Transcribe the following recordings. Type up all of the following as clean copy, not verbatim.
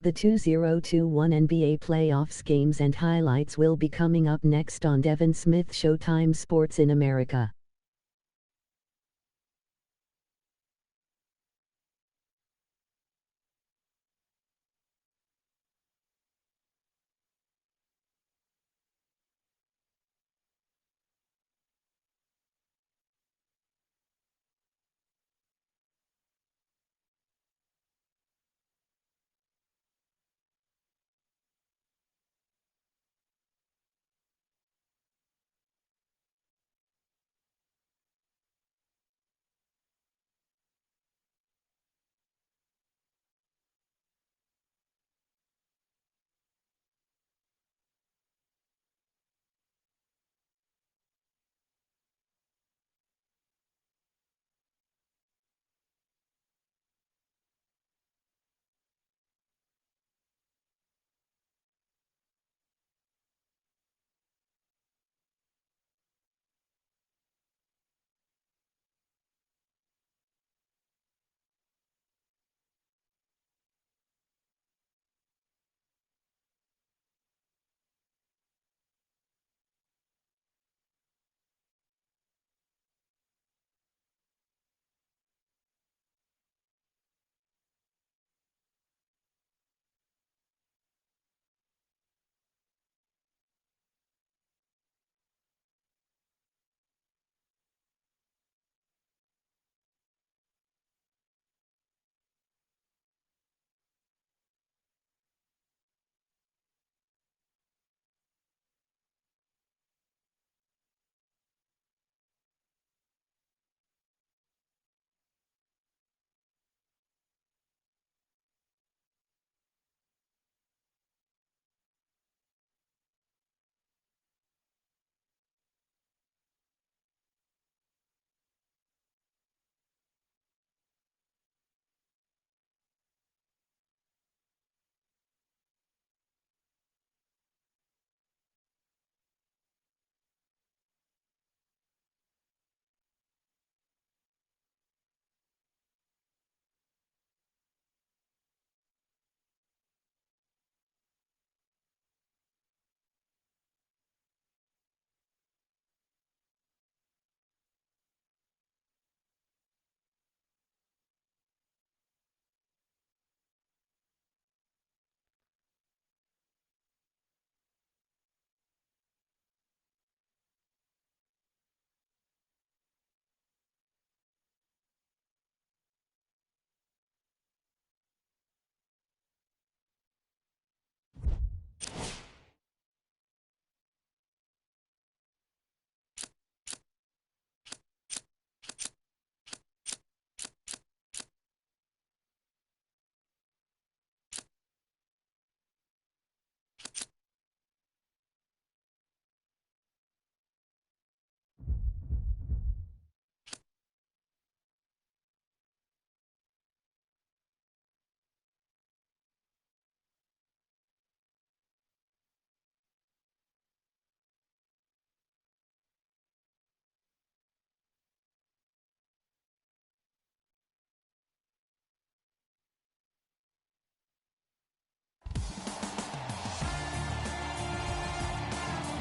The 2021 NBA playoffs games and highlights will be coming up next on Devin Smith Showtime Sports in America.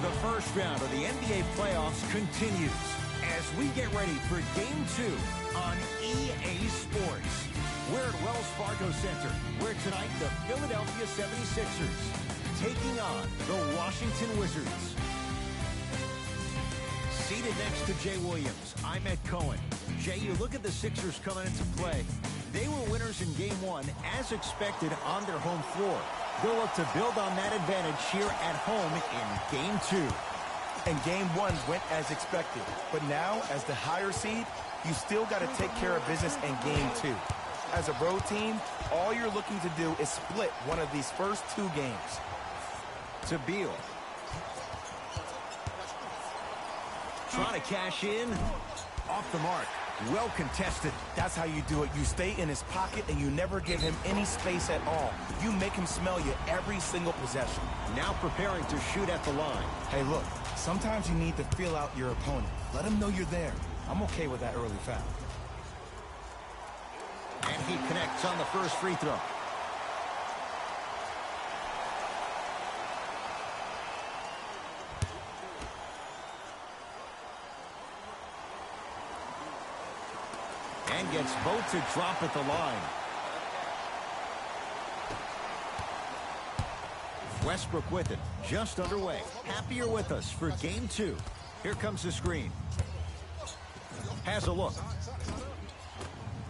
The first round of the NBA playoffs continues as we get ready for Game 2 on EA Sports. We're at Wells Fargo Center, where tonight the Philadelphia 76ers taking on the Washington Wizards. Seated next to Jay Williams, I'm Ed Cohen. Jay, you look at the Sixers coming into play. They were winners in Game 1, as expected, on their home floor. They'll look to build on that advantage here at home in Game 2. And Game 1 went as expected. But now, as the higher seed, you still got to take care of business in Game 2. As a road team, all you're looking to do is split one of these first 2 games. To Beal. Trying to cash in. Off the mark. Well contested. That's how you do it. You stay in his pocket and you never give him any space at all. You make him smell you every single possession. Now preparing to shoot at the line. Hey, look, sometimes you need to feel out your opponent. Let him know you're there. I'm okay with that early foul. And he connects on the first free throw. And gets both to drop at the line. Westbrook with it, just underway. Happy you're with us for game 2. Here comes the screen. Has a look.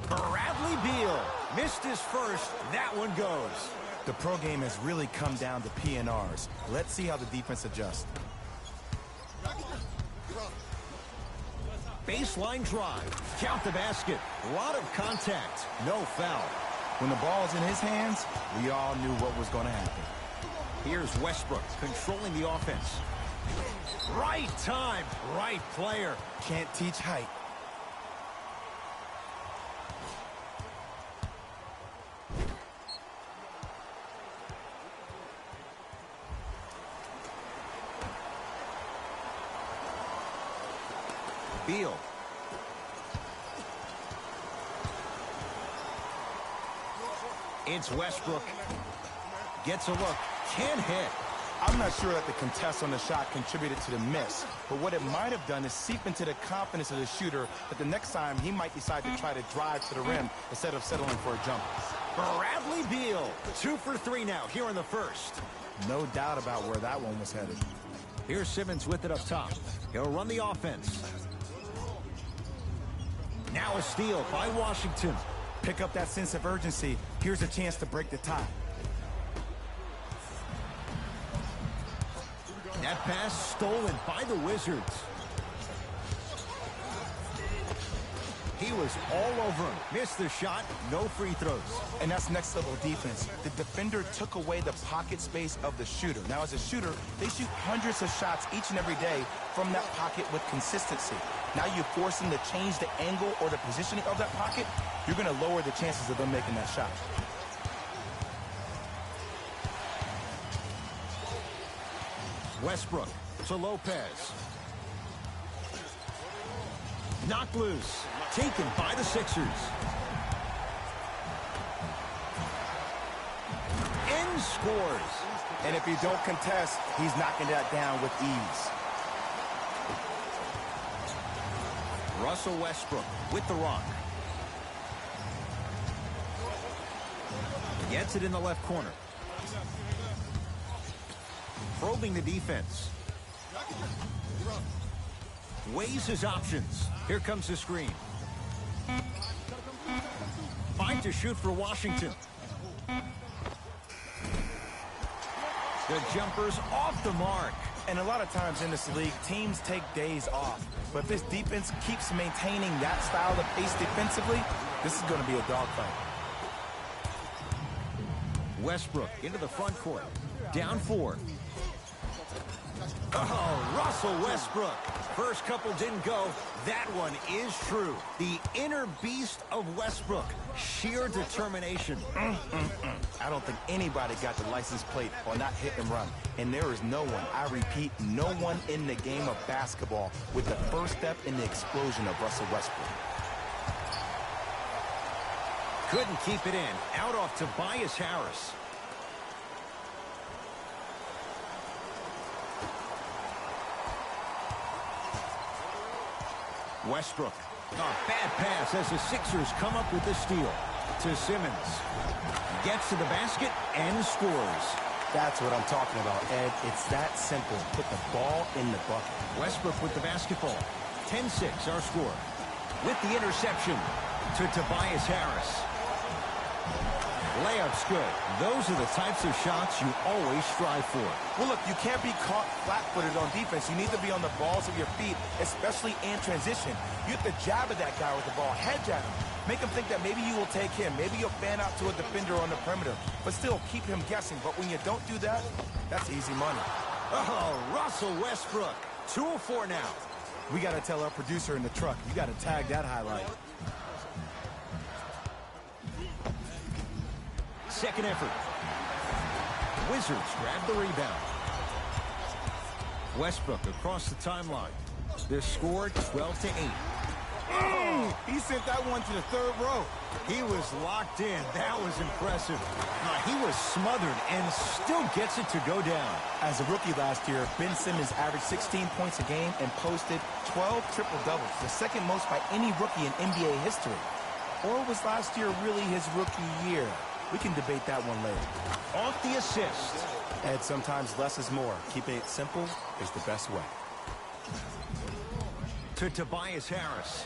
Bradley Beal missed his first. That one goes. The pro game has really come down to PNRs. Let's see how the defense adjusts. Baseline drive. Count the basket. A lot of contact. No foul. When the ball's in his hands, we all knew what was going to happen. Here's Westbrook controlling the offense. Right time, right player. Can't teach height. Beal. It's Westbrook. Gets a look. Can't hit. I'm not sure that the contest on the shot contributed to the miss, but what it might have done is seep into the confidence of the shooter that the next time he might decide to try to drive to the rim instead of settling for a jump. Bradley Beal, 2 for 3 now here in the first. No doubt about where that one was headed. Here's Simmons with it up top. He'll run the offense. Now a steal by Washington. Pick up that sense of urgency. Here's a chance to break the tie. That pass stolen by the Wizards. He was all over him. Missed the shot, no free throws. And that's next level defense. The defender took away the pocket space of the shooter. Now as a shooter, they shoot hundreds of shots each and every day from that pocket with consistency. Now you force them to change the angle or the positioning of that pocket, you're going to lower the chances of them making that shot. Westbrook to Lopez. Knocked loose. Taken by the Sixers. And scores. And if you don't contest, he's knocking that down with ease. Russell Westbrook with the rock. Gets it in the left corner. Probing the defense. Weighs his options. Here comes the screen. Fight to shoot for Washington. The jumper's off the mark. And a lot of times in this league, teams take days off. But if this defense keeps maintaining that style of pace defensively, this is going to be a dogfight. Westbrook into the front court. Down 4. Oh, Russell Westbrook. First couple didn't go. That one is true. The inner beast of Westbrook. Sheer determination. I don't think anybody got the license plate on that hit and run. And there is no one, I repeat, no one in the game of basketball with the first step in the explosion of Russell Westbrook. Couldn't keep it in. Out off Tobias Harris. Westbrook. A bad pass as the Sixers come up with the steal. To Simmons. Gets to the basket and scores. That's what I'm talking about, Ed. It's that simple. Put the ball in the bucket. Westbrook with the basketball. 10-6 our score. With the interception to Tobias Harris. Layup's good. Those are the types of shots you always strive for. Well, look, you can't be caught flat-footed on defense. You need to be on the balls of your feet, especially in transition. You have to jab at that guy with the ball, head jab him. Make him think that maybe you will take him. Maybe you'll fan out to a defender on the perimeter. But still, keep him guessing. But when you don't do that, that's easy money. Oh, Russell Westbrook. 2 of 4 now. We got to tell our producer in the truck, you got to tag that highlight. Second effort. Wizards grab the rebound. Westbrook across the timeline. The score 12-8. Oh, he sent that one to the third row. He was locked in. That was impressive. He was smothered and still gets it to go down. As a rookie last year, Ben Simmons averaged 16 points a game and posted 12 triple-doubles, the second most by any rookie in NBA history. Or was last year really his rookie year? We can debate that one later. Off the assist. Ed, sometimes less is more. Keeping it simple is the best way. To Tobias Harris.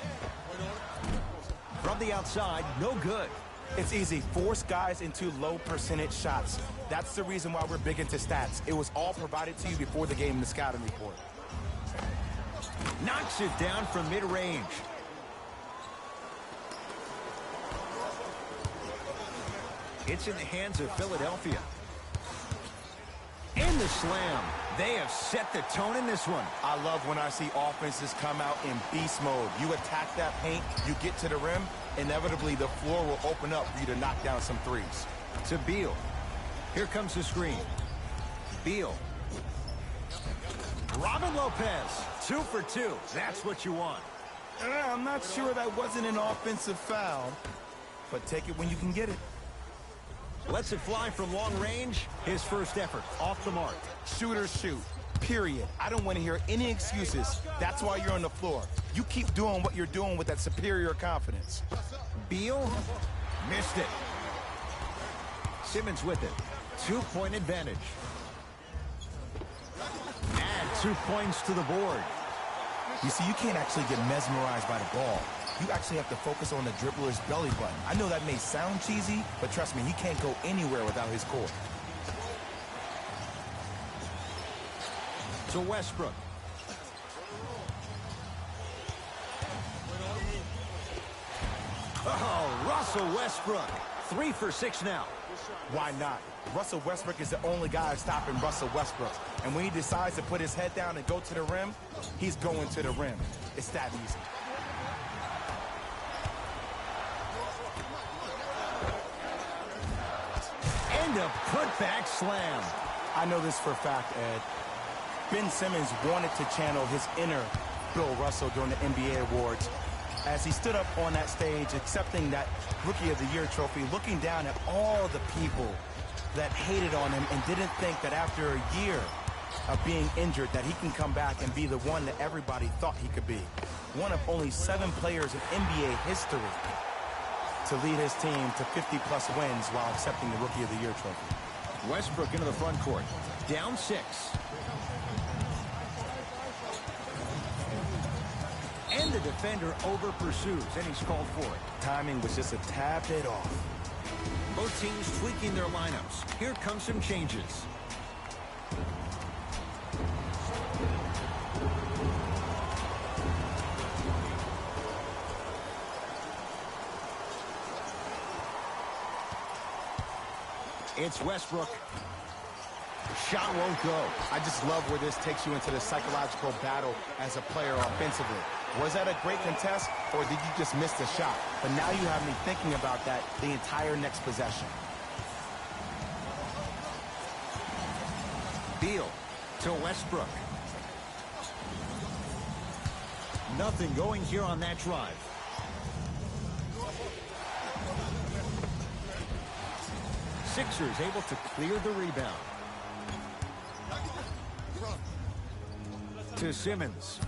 From the outside, no good. It's easy. Force guys into low percentage shots. That's the reason why we're big into stats. It was all provided to you before the game in the scouting report. Knocks it down from mid-range. It's in the hands of Philadelphia. And the slam. They have set the tone in this one. I love when I see offenses come out in beast mode. You attack that paint, you get to the rim, inevitably the floor will open up for you to knock down some threes. To Beal. Here comes the screen. Beal. Robin Lopez. 2 for 2. That's what you want. I'm not sure that wasn't an offensive foul, but take it when you can get it. Lets it fly from long range. His first effort off the mark. Shooters shoot. Period. I don't want to hear any excuses. That's why you're on the floor. You keep doing what you're doing with that superior confidence. Beal missed it. Simmons with it. 2-point advantage. Add 2 points to the board. You see, you can't actually get mesmerized by the ball. You actually have to focus on the dribbler's belly button. I know that may sound cheesy, but trust me, he can't go anywhere without his core. To Westbrook. Oh, Russell Westbrook. 3 for 6 now. Why not? Russell Westbrook is the only guy stopping Russell Westbrook. And when he decides to put his head down and go to the rim, he's going to the rim. It's that easy. And a putback slam. I know this for a fact, Ed. Ben Simmons wanted to channel his inner Bill Russell during the NBA awards as he stood up on that stage accepting that Rookie of the Year trophy, looking down at all the people that hated on him and didn't think that after a year of being injured that he can come back and be the one that everybody thought he could be. One of only 7 players in NBA history to lead his team to 50-plus wins while accepting the Rookie of the Year trophy. Westbrook into the front court. Down 6. And the defender over-pursues, and he's called for it. Timing was just a tad bit off. Both teams tweaking their lineups. Here come some changes. It's Westbrook. Shot won't go. I just love where this takes you into the psychological battle as a player offensively. Was that a great contest, or did you just miss the shot? But now you have me thinking about that the entire next possession. Beal to Westbrook. Nothing going here on that drive. Sixers able to clear the rebound. To Simmons.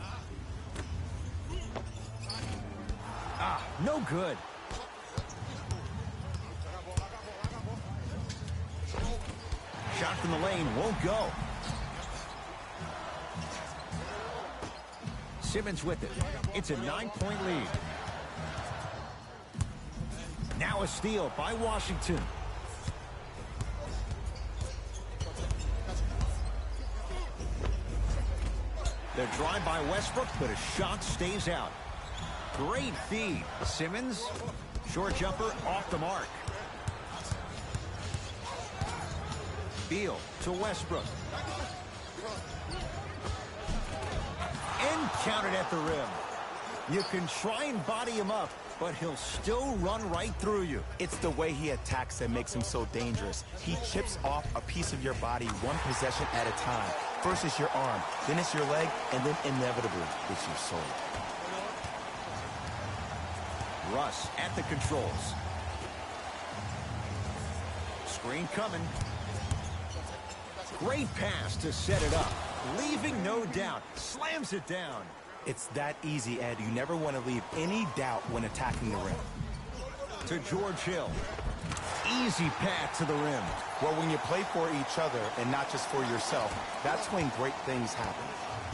No good. Shot from the lane won't go. Simmons with it. It's a 9-point lead. Now a steal by Washington. The drive by Westbrook, but a shot stays out. Great feed. Simmons, short jumper off the mark. Beal to Westbrook. And counted at the rim. You can try and body him up, but he'll still run right through you. It's the way he attacks that makes him so dangerous. He chips off a piece of your body one possession at a time. First it's your arm, then it's your leg, and then inevitably it's your soul. Russ at the controls. Screen coming. Great pass to set it up. Leaving no doubt. Slams it down. It's that easy, Ed. You never want to leave any doubt when attacking the rim. to George Hill. Easy path to the rim. Well, when you play for each other and not just for yourself, that's when great things happen.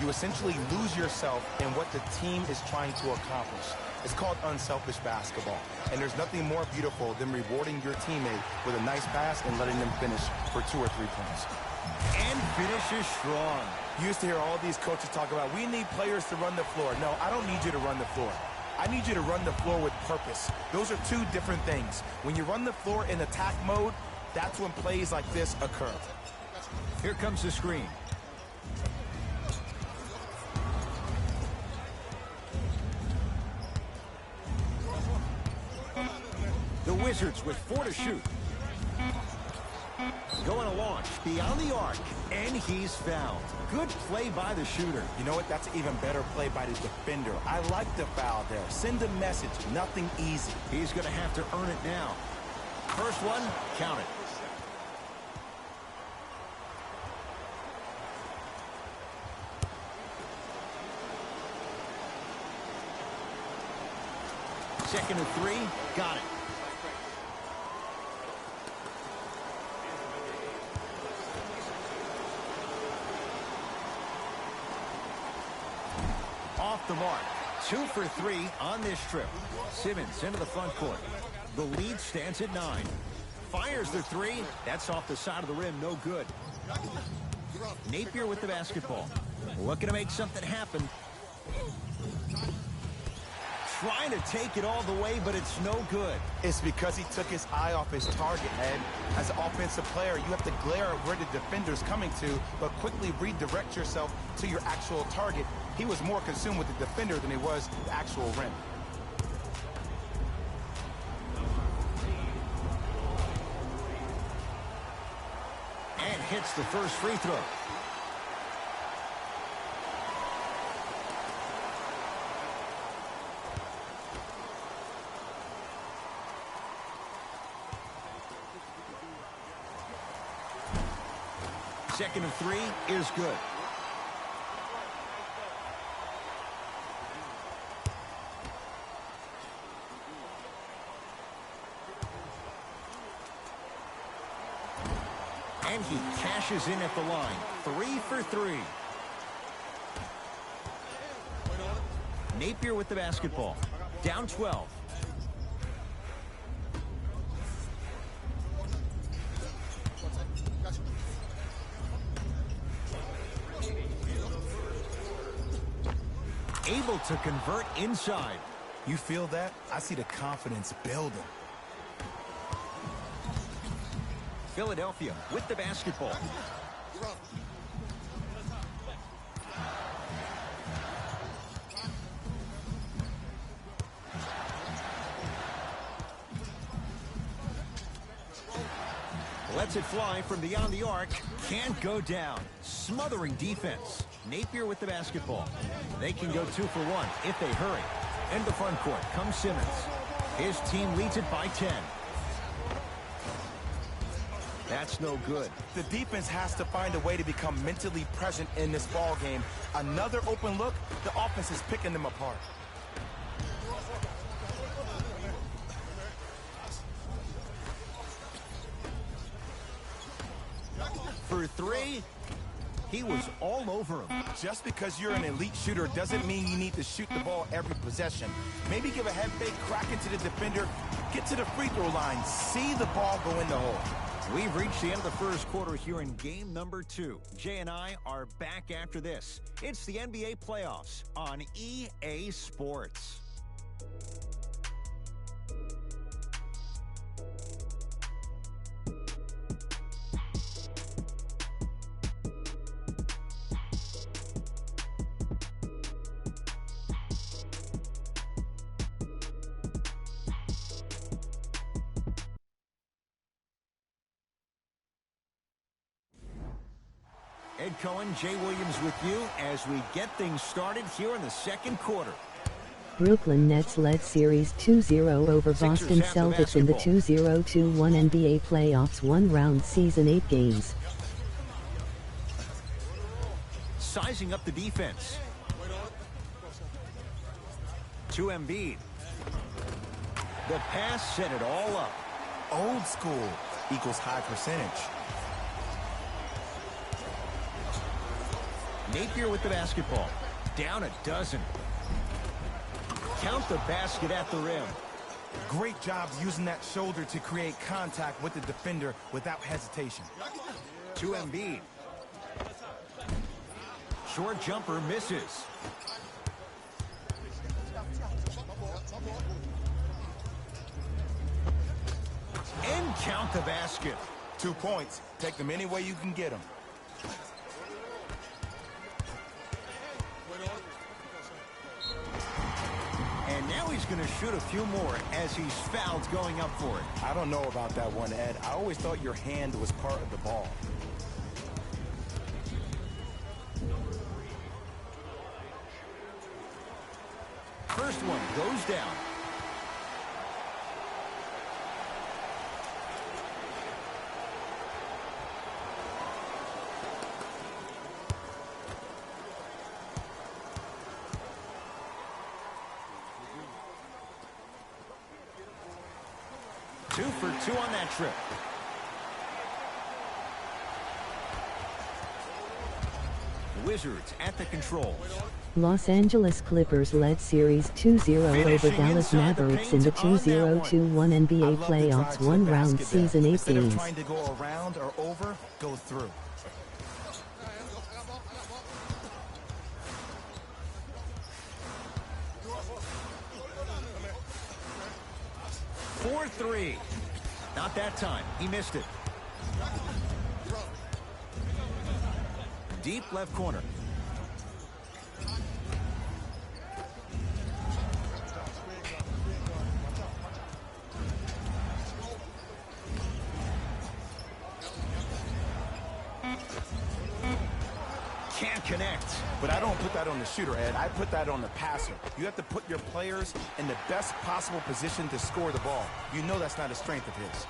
You essentially lose yourself in what the team is trying to accomplish. It's called unselfish basketball. And there's nothing more beautiful than rewarding your teammate with a nice pass and letting them finish for 2 or 3 points. And finishes strong. You used to hear all these coaches talk about, we need players to run the floor. No, I don't need you to run the floor. I need you to run the floor with purpose. Those are 2 different things. When you run the floor in attack mode, that's when plays like this occur. Here comes the screen. The Wizards with 4 to shoot. Going to launch beyond the arc, and he's fouled. Good play by the shooter. You know what? That's an even better play by the defender. I like the foul there. Send a message. Nothing easy. He's going to have to earn it now. First one, count it. Second and 3, got it. Off the mark. 2 for 3 on this trip. Simmons into the front court. The lead stands at 9. Fires the 3. That's off the side of the rim. No good. Napier with the basketball. Looking to make something happen. Trying to take it all the way, but it's no good. It's because he took his eye off his target, Ed. As an offensive player, you have to glare at where the defender's coming to, but quickly redirect yourself to your actual target. He was more consumed with the defender than he was the actual rim. And hits the first free throw. Second and 3 is good. And he cashes in at the line. 3 for 3. Napier with the basketball. Down 12. Able to convert inside. You feel that? I see the confidence building. Philadelphia with the basketball. Lets it fly from beyond the arc. Can't go down. Smothering defense. Napier with the basketball. They can go 2 for 1 if they hurry. Into the front court comes Simmons. His team leads it by 10. That's no good. The defense has to find a way to become mentally present in this ball game. Another open look, the offense is picking them apart. For 3, he was all over him. Just because you're an elite shooter doesn't mean you need to shoot the ball every possession. Maybe give a head fake, crack into the defender, get to the free throw line, see the ball go in the hole. We've reached the end of the first quarter here in game number 2. Jay and I are back after this. It's the NBA playoffs on EA Sports. Ed Cohen, Jay Williams with you as we get things started here in the second quarter. Brooklyn Nets led Series 2-0 over Boston Celtics in the 2021 NBA playoffs one-round season 8 games. Sizing up the defense. To Embiid. The pass set it all up. Old school equals high percentage. Napier with the basketball. Down a dozen. Count the basket at the rim. Great job using that shoulder to create contact with the defender without hesitation. To Embiid. Short jumper misses. And count the basket. 2 points. Take them any way you can get them. And now he's going to shoot a few more as he's fouled going up for it. I don't know about that one, Ed. I always thought your hand was part of the ball. First one goes down. Two for two on that trip. Wizards at the controls. Los Angeles Clippers led Series 2-0 over Dallas Mavericks in the 2021 NBA playoffs one-round season 8 Instead of games. trying to go around or over, go through. For three. Not that time. He missed it. Deep left corner. Can't connect. But I don't put that on the shooter, Ed. I put that on the passer. You have to put your players in the best possible position to score the ball. You know that's not a strength of his.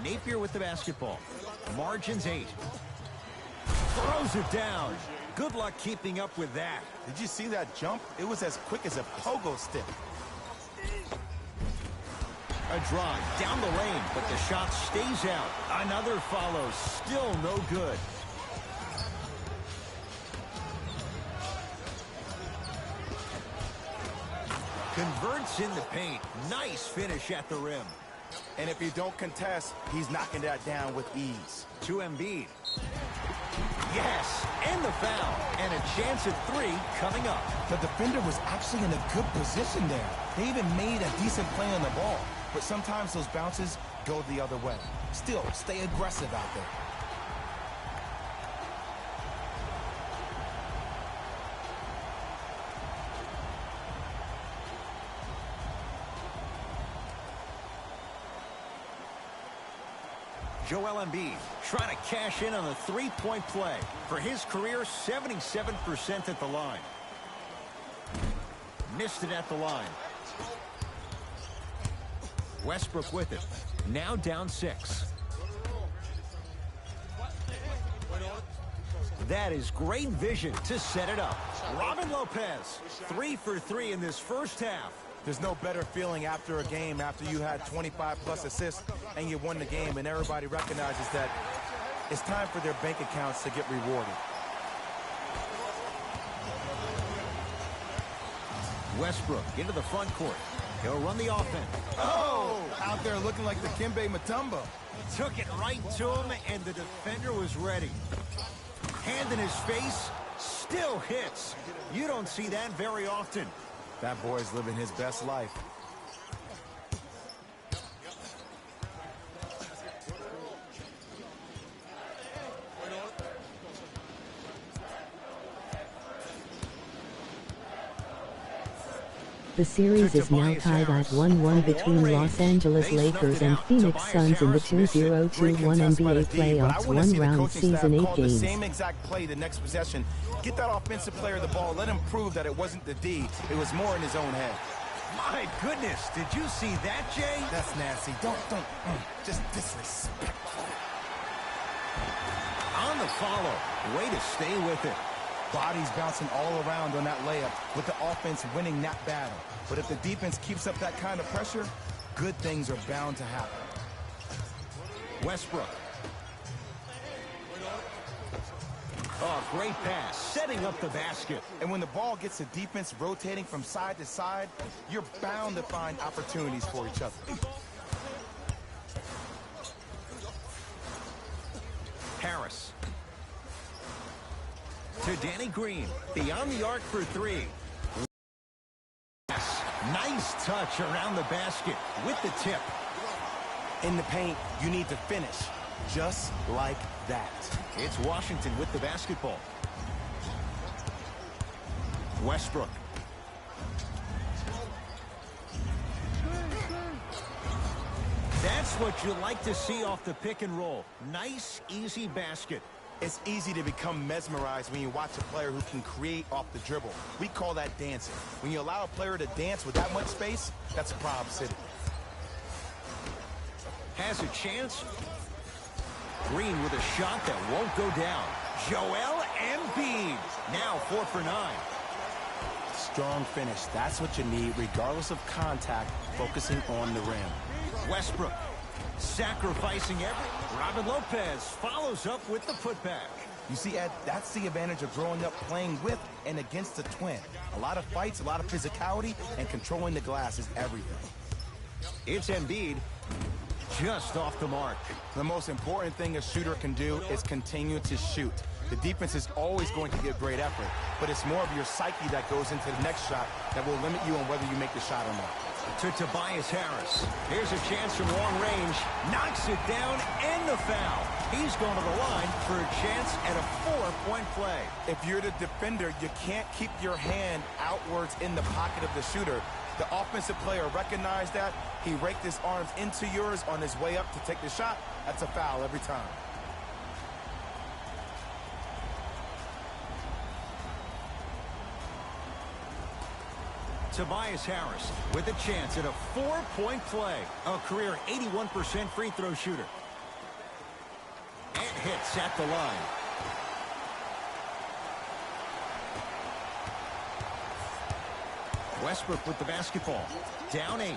Napier with the basketball. Margins 8. Throws it down. Good luck keeping up with that. Did you see that jump? It was as quick as a pogo stick. A drive down the lane, but the shot stays out. Another follows. Still no good. Converts in the paint. Nice finish at the rim. And if you don't contest, he's knocking that down with ease. To Embiid. Yes, and the foul. And a chance at 3 coming up. The defender was actually in a good position there. They even made a decent play on the ball. But sometimes those bounces go the other way. Still, stay aggressive out there. Joel Embiid trying to cash in on the three-point play. For his career, 77% at the line. Missed it at the line. Westbrook with it. Now down 6. That is great vision to set it up. Robin Lopez, 3 for 3 in this first half. There's no better feeling after a game after you had 25-plus assists and you won the game and everybody recognizes that it's time for their bank accounts to get rewarded. Westbrook into the front court. He'll run the offense. Oh! Out there looking like the Kimbe Mutombo. Took it right to him, and the defender was ready. Hand in his face, still hits. You don't see that very often. That boy's living his best life. The series is now tied at 1-1 between Los Angeles Lakers and Phoenix Suns in the 2021 NBA playoffs one-round season 8 The games. same exact play the next possession. Get that offensive player the ball. Let him prove that it wasn't the D. It was more in his own head. My goodness, did you see that, Jay? That's nasty. Just disrespectful. On the follow. Way to stay with it. Bodies bouncing all around on that layup with the offense winning that battle. But if the defense keeps up that kind of pressure, good things are bound to happen. Westbrook. Oh, great pass, setting up the basket. And when the ball gets the defense rotating from side to side, you're bound to find opportunities for each other. Harris. To Danny Green. Beyond the arc for three. Yes. Nice touch around the basket with the tip. In the paint, you need to finish just like that. It's Washington with the basketball. Westbrook. That's what you like to see off the pick and roll. Nice, easy basket. It's easy to become mesmerized when you watch a player who can create off the dribble. We call that dancing. When you allow a player to dance with that much space, that's a Prob City. Has a chance. Green with a shot that won't go down. Joel Embiid. Now 4 for 9. Strong finish. That's what you need, regardless of contact, focusing on the rim. Westbrook sacrificing every. Robin Lopez follows up with the putback. You see, Ed, that's the advantage of growing up playing with and against a twin. A lot of fights, a lot of physicality, and controlling the glass is everything. It's Embiid. Just off the mark. The most important thing a shooter can do is continue to shoot. The defense is always going to give great effort, but it's more of your psyche that goes into the next shot that will limit you on whether you make the shot or not. To Tobias Harris. Here's a chance from long range. Knocks it down and the foul. He's going to the line for a chance at a 4-point play. If you're the defender, you can't keep your hand outwards in the pocket of the shooter. The offensive player recognized that. He raked his arms into yours on his way up to take the shot. That's a foul every time. Tobias Harris with a chance at a 4-point play. A career 81% free throw shooter. And hits at the line. Westbrook with the basketball. Down 8.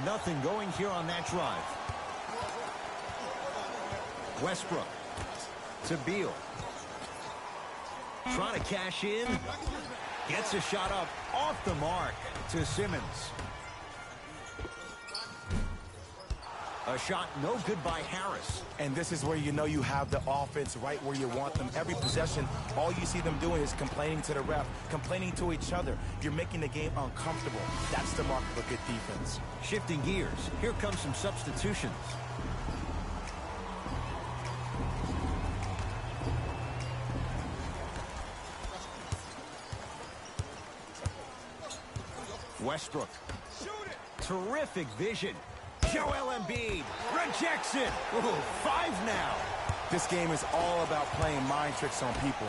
Nothing going here on that drive. Westbrook to Beal. Trying to cash in. Gets a shot up off the mark to Simmons. A shot no good by Harris. And this is where you know you have the offense right where you want them. Every possession, all you see them doing is complaining to the ref, complaining to each other. You're making the game uncomfortable. That's the mark of a good defense. Shifting gears. Here comes some substitutions. Westbrook. Terrific vision. Joel Embiid rejects it. Ooh, 5 now. This game is all about playing mind tricks on people.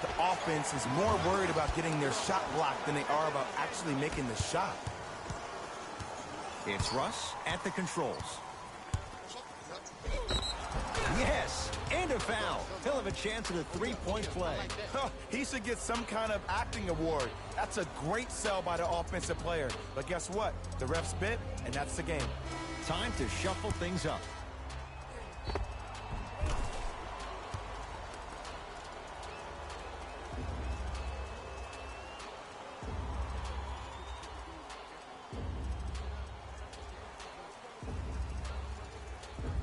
The offense is more worried about getting their shot blocked than they are about actually making the shot. It's Russ at the controls. Yes, and a foul. He'll have a chance at a 3-point play. He should get some kind of acting award. That's a great sell by the offensive player. But guess what? The ref spit, and that's the game. Time to shuffle things up.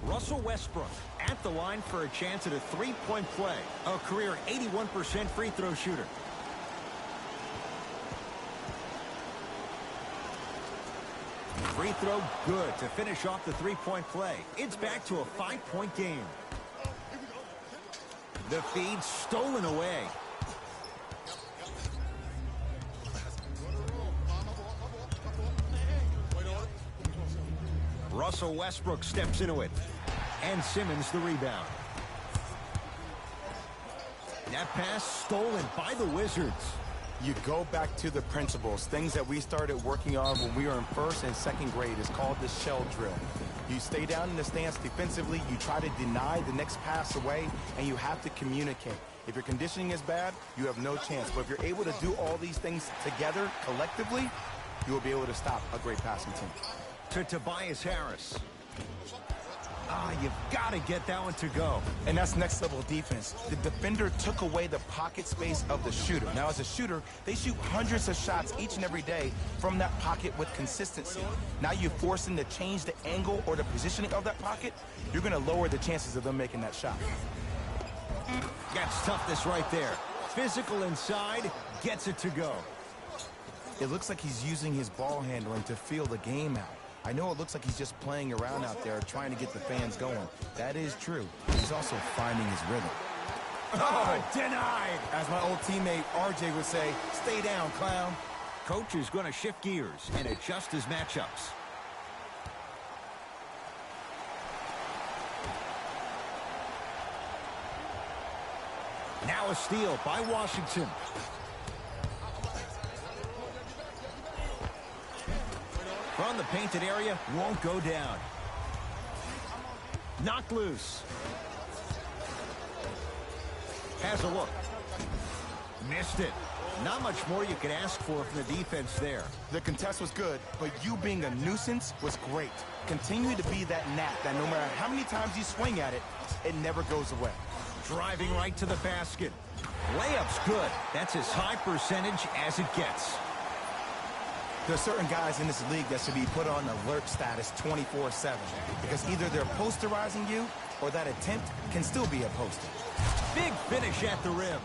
Russell Westbrook at the line for a chance at a 3-point play. A career 81% free throw shooter. Free throw good to finish off the 3-point play. It's back to a 5-point game. The feed stolen away. Russell Westbrook steps into it. And Simmons the rebound. That pass stolen by the Wizards. You go back to the principles, things that we started working on when we were in first and second grade. Is called the shell drill. You stay down in the stance defensively, you try to deny the next pass away, and you have to communicate. If your conditioning is bad, you have no chance. But if you're able to do all these things together, collectively, you will be able to stop a great passing team. To Tobias Harris. You've got to get that one to go. And that's next level defense. The defender took away the pocket space of the shooter. Now, as a shooter, they shoot hundreds of shots each and every day from that pocket with consistency. Now you force them to change the angle or the positioning of that pocket, you're going to lower the chances of them making that shot. That's toughness right there. Physical inside, gets it to go. It looks like he's using his ball handling to feel the game out. I know it looks like he's just playing around out there trying to get the fans going. That is true. He's also finding his rhythm. Oh, denied! As my old teammate RJ would say, stay down, clown. Coach is going to shift gears and adjust his matchups. Now a steal by Washington. From the painted area, won't go down. Knocked loose. Has a look. Missed it. Not much more you could ask for from the defense there. The contest was good, but you being a nuisance was great. Continue to be that gnat that no matter how many times you swing at it, it never goes away. Driving right to the basket. Layup's good. That's as high percentage as it gets. There are certain guys in this league that should be put on alert status 24/7 because either they're posterizing you or that attempt can still be a poster. Big finish at the rim.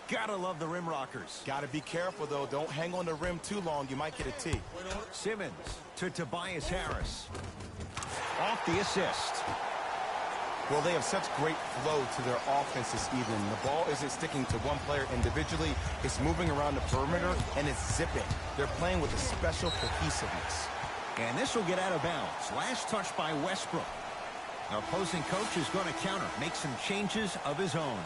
Gotta love the rim rockers. Gotta be careful, though. Don't hang on the rim too long. You might get a tee. Simmons to Tobias Harris. Off the assist. Well, they have such great flow to their offense this evening. The ball isn't sticking to one player individually. It's moving around the perimeter, and it's zipping. They're playing with a special cohesiveness. And this will get out of bounds. Last touch by Westbrook. Opposing coach is going to counter, make some changes of his own.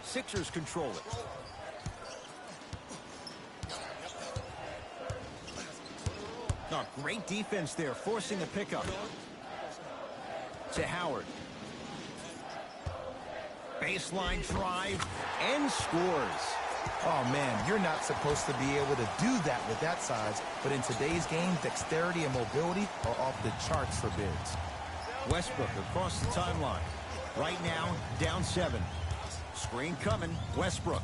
Sixers control it. Oh, great defense there, forcing the pickup. To Howard. Baseline drive, and scores. Oh, man, you're not supposed to be able to do that with that size, but in today's game, dexterity and mobility are off the charts for bigs. Westbrook across the timeline. Right now, down 7. Screen coming, Westbrook.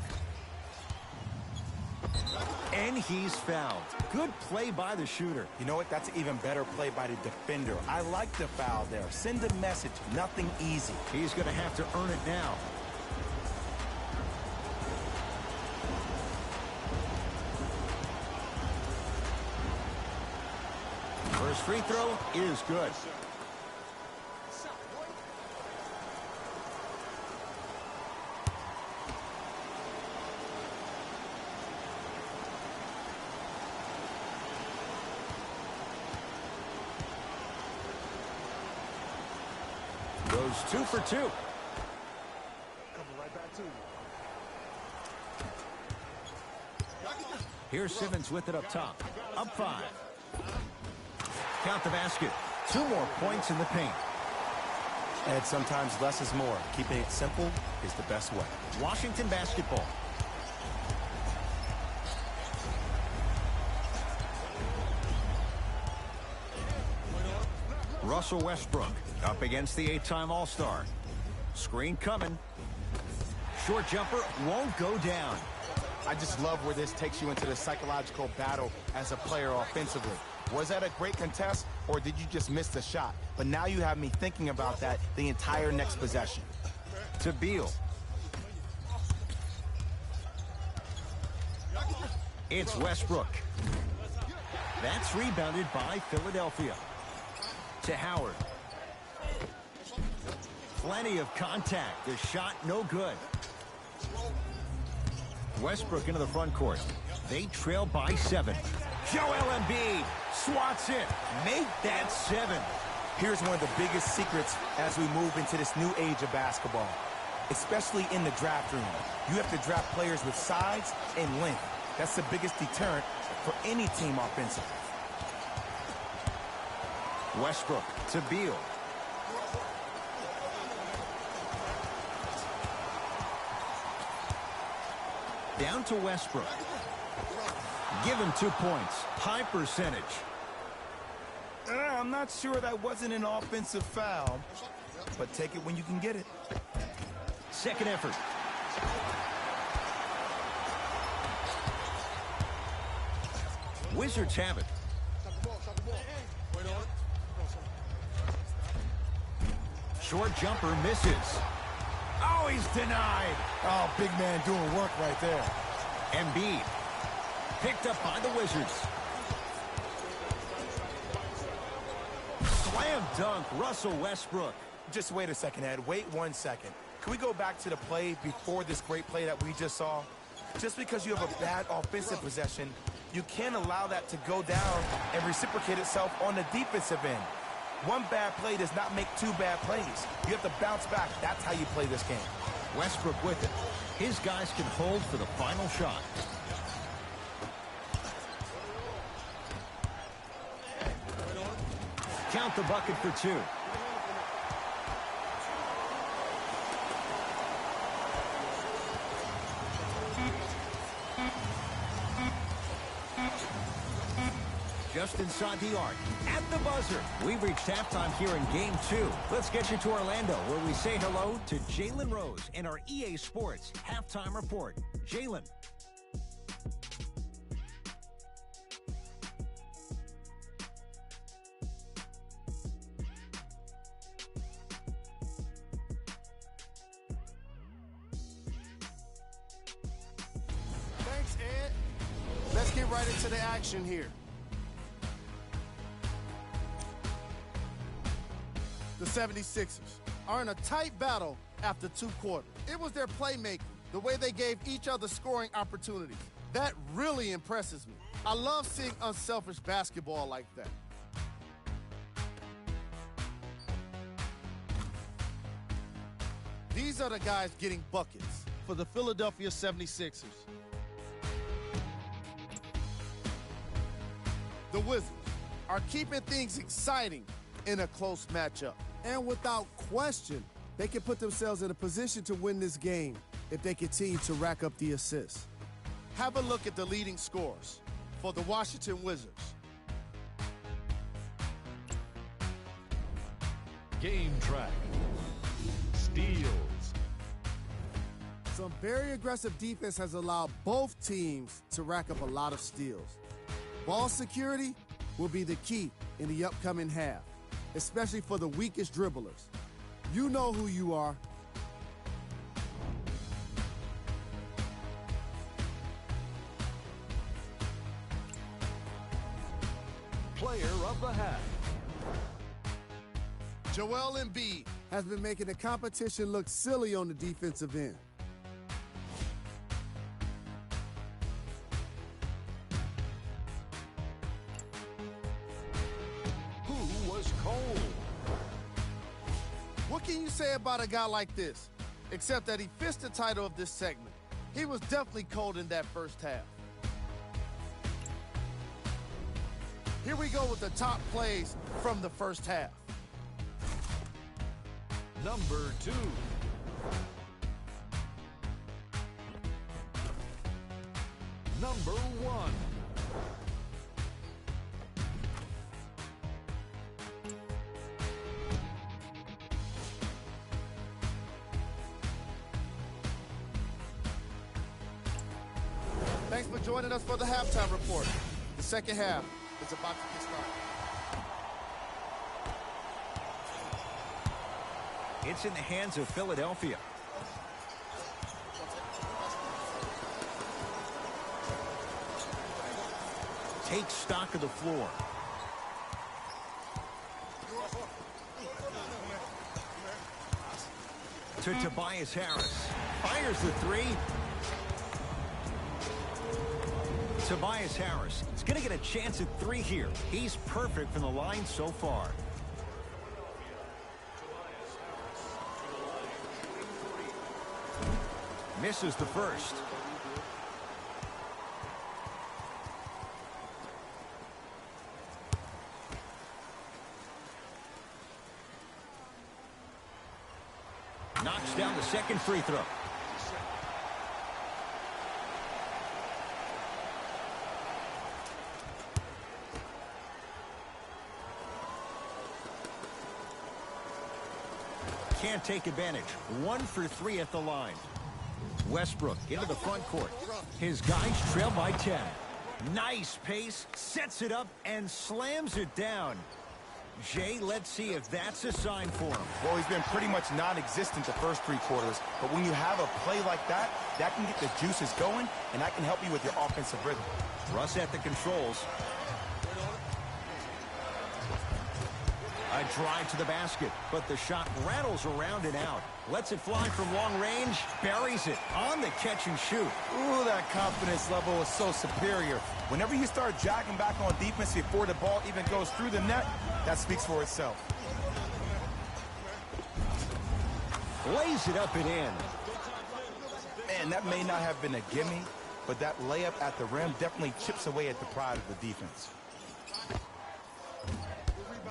And he's fouled. Good play by the shooter. You know what? That's an even better play by the defender. I like the foul there. Send a message. Nothing easy. He's going to have to earn it now. First free throw is good. Goes 2 for 2. Coming right back to you. Here's Simmons with it up top. Up 5. Count the basket. 2 more points in the paint. And sometimes less is more. Keeping it simple is the best way. Washington basketball. Russell Westbrook up against the 8-time All-Star. Screen coming. Short jumper won't go down. I just love where this takes you into the psychological battle as a player offensively. Was that a great contest, or did you just miss the shot? But now you have me thinking about that the entire next possession. To Beal. It's Westbrook. That's rebounded by Philadelphia. To Howard. Plenty of contact. The shot no good. Westbrook into the front court. They trail by 7. Joel Embiid swats it. Make that 7. Here's one of the biggest secrets as we move into this new age of basketball, especially in the draft room. You have to draft players with size and length. That's the biggest deterrent for any team offensively. Westbrook to Beal. Down to Westbrook. Give him 2 points. High percentage. I'm not sure that wasn't an offensive foul, but take it when you can get it. Second effort. Wizards have it. Short jumper misses. Oh, he's denied. Oh, big man doing work right there. Embiid picked up by the Wizards. Slam dunk, Russell Westbrook. Just wait a second, Ed. Wait 1 second. Can we go back to the play before this great play that we just saw? Just because you have a bad offensive possession, you can't allow that to go down and reciprocate itself on the defensive end. One bad play does not make 2 bad plays. You have to bounce back. That's how you play this game. Westbrook with it. His guys can hold for the final shot. Count the bucket for 2. Just inside the arc, at the buzzer. We've reached halftime here in Game 2. Let's get you to Orlando, where we say hello to Jalen Rose in our EA Sports Halftime Report. Jalen. Thanks, Ed. Let's get right into the action here. The 76ers are in a tight battle after 2 quarters. It was their playmaking, the way they gave each other scoring opportunities. That really impresses me. I love seeing unselfish basketball like that. These are the guys getting buckets for the Philadelphia 76ers. The Wizards are keeping things exciting in a close matchup. And without question, they can put themselves in a position to win this game if they continue to rack up the assists. Have a look at the leading scorers for the Washington Wizards. Game track. Steals. Some very aggressive defense has allowed both teams to rack up a lot of steals. Ball security will be the key in the upcoming half, especially for the weakest dribblers. You know who you are. Player of the half. Joel Embiid has been making the competition look silly on the defensive end. Who was cold? What can you say about a guy like this? Except that he fits the title of this segment. He was definitely cold in that first half. Here we go with the top plays from the first half. Number 2. Number 1. Thanks for joining us for the halftime report. The second half is about to get started. It's in the hands of Philadelphia. Take stock of the floor. To Tobias Harris. Fires the 3. Tobias Harris is going to get a chance at 3 here. He's perfect from the line so far. Misses the first. Knocks down the second free throw. Can't take advantage. 1 for 3 at the line. Westbrook into the front court. His guys trail by 10. Nice pace, sets it up, and slams it down. Jay, let's see if that's a sign for him. Well, he's been pretty much non-existent the first 3 quarters, but when you have a play like that, that can get the juices going, and that can help you with your offensive rhythm. Russ at the controls. A drive to the basket, but the shot rattles around and out. Lets it fly from long range, buries it on the catch and shoot. Ooh, that confidence level is so superior. Whenever you start jogging back on defense before the ball even goes through the net, that speaks for itself. Lays it up and in. Man, that may not have been a gimme, but that layup at the rim definitely chips away at the pride of the defense.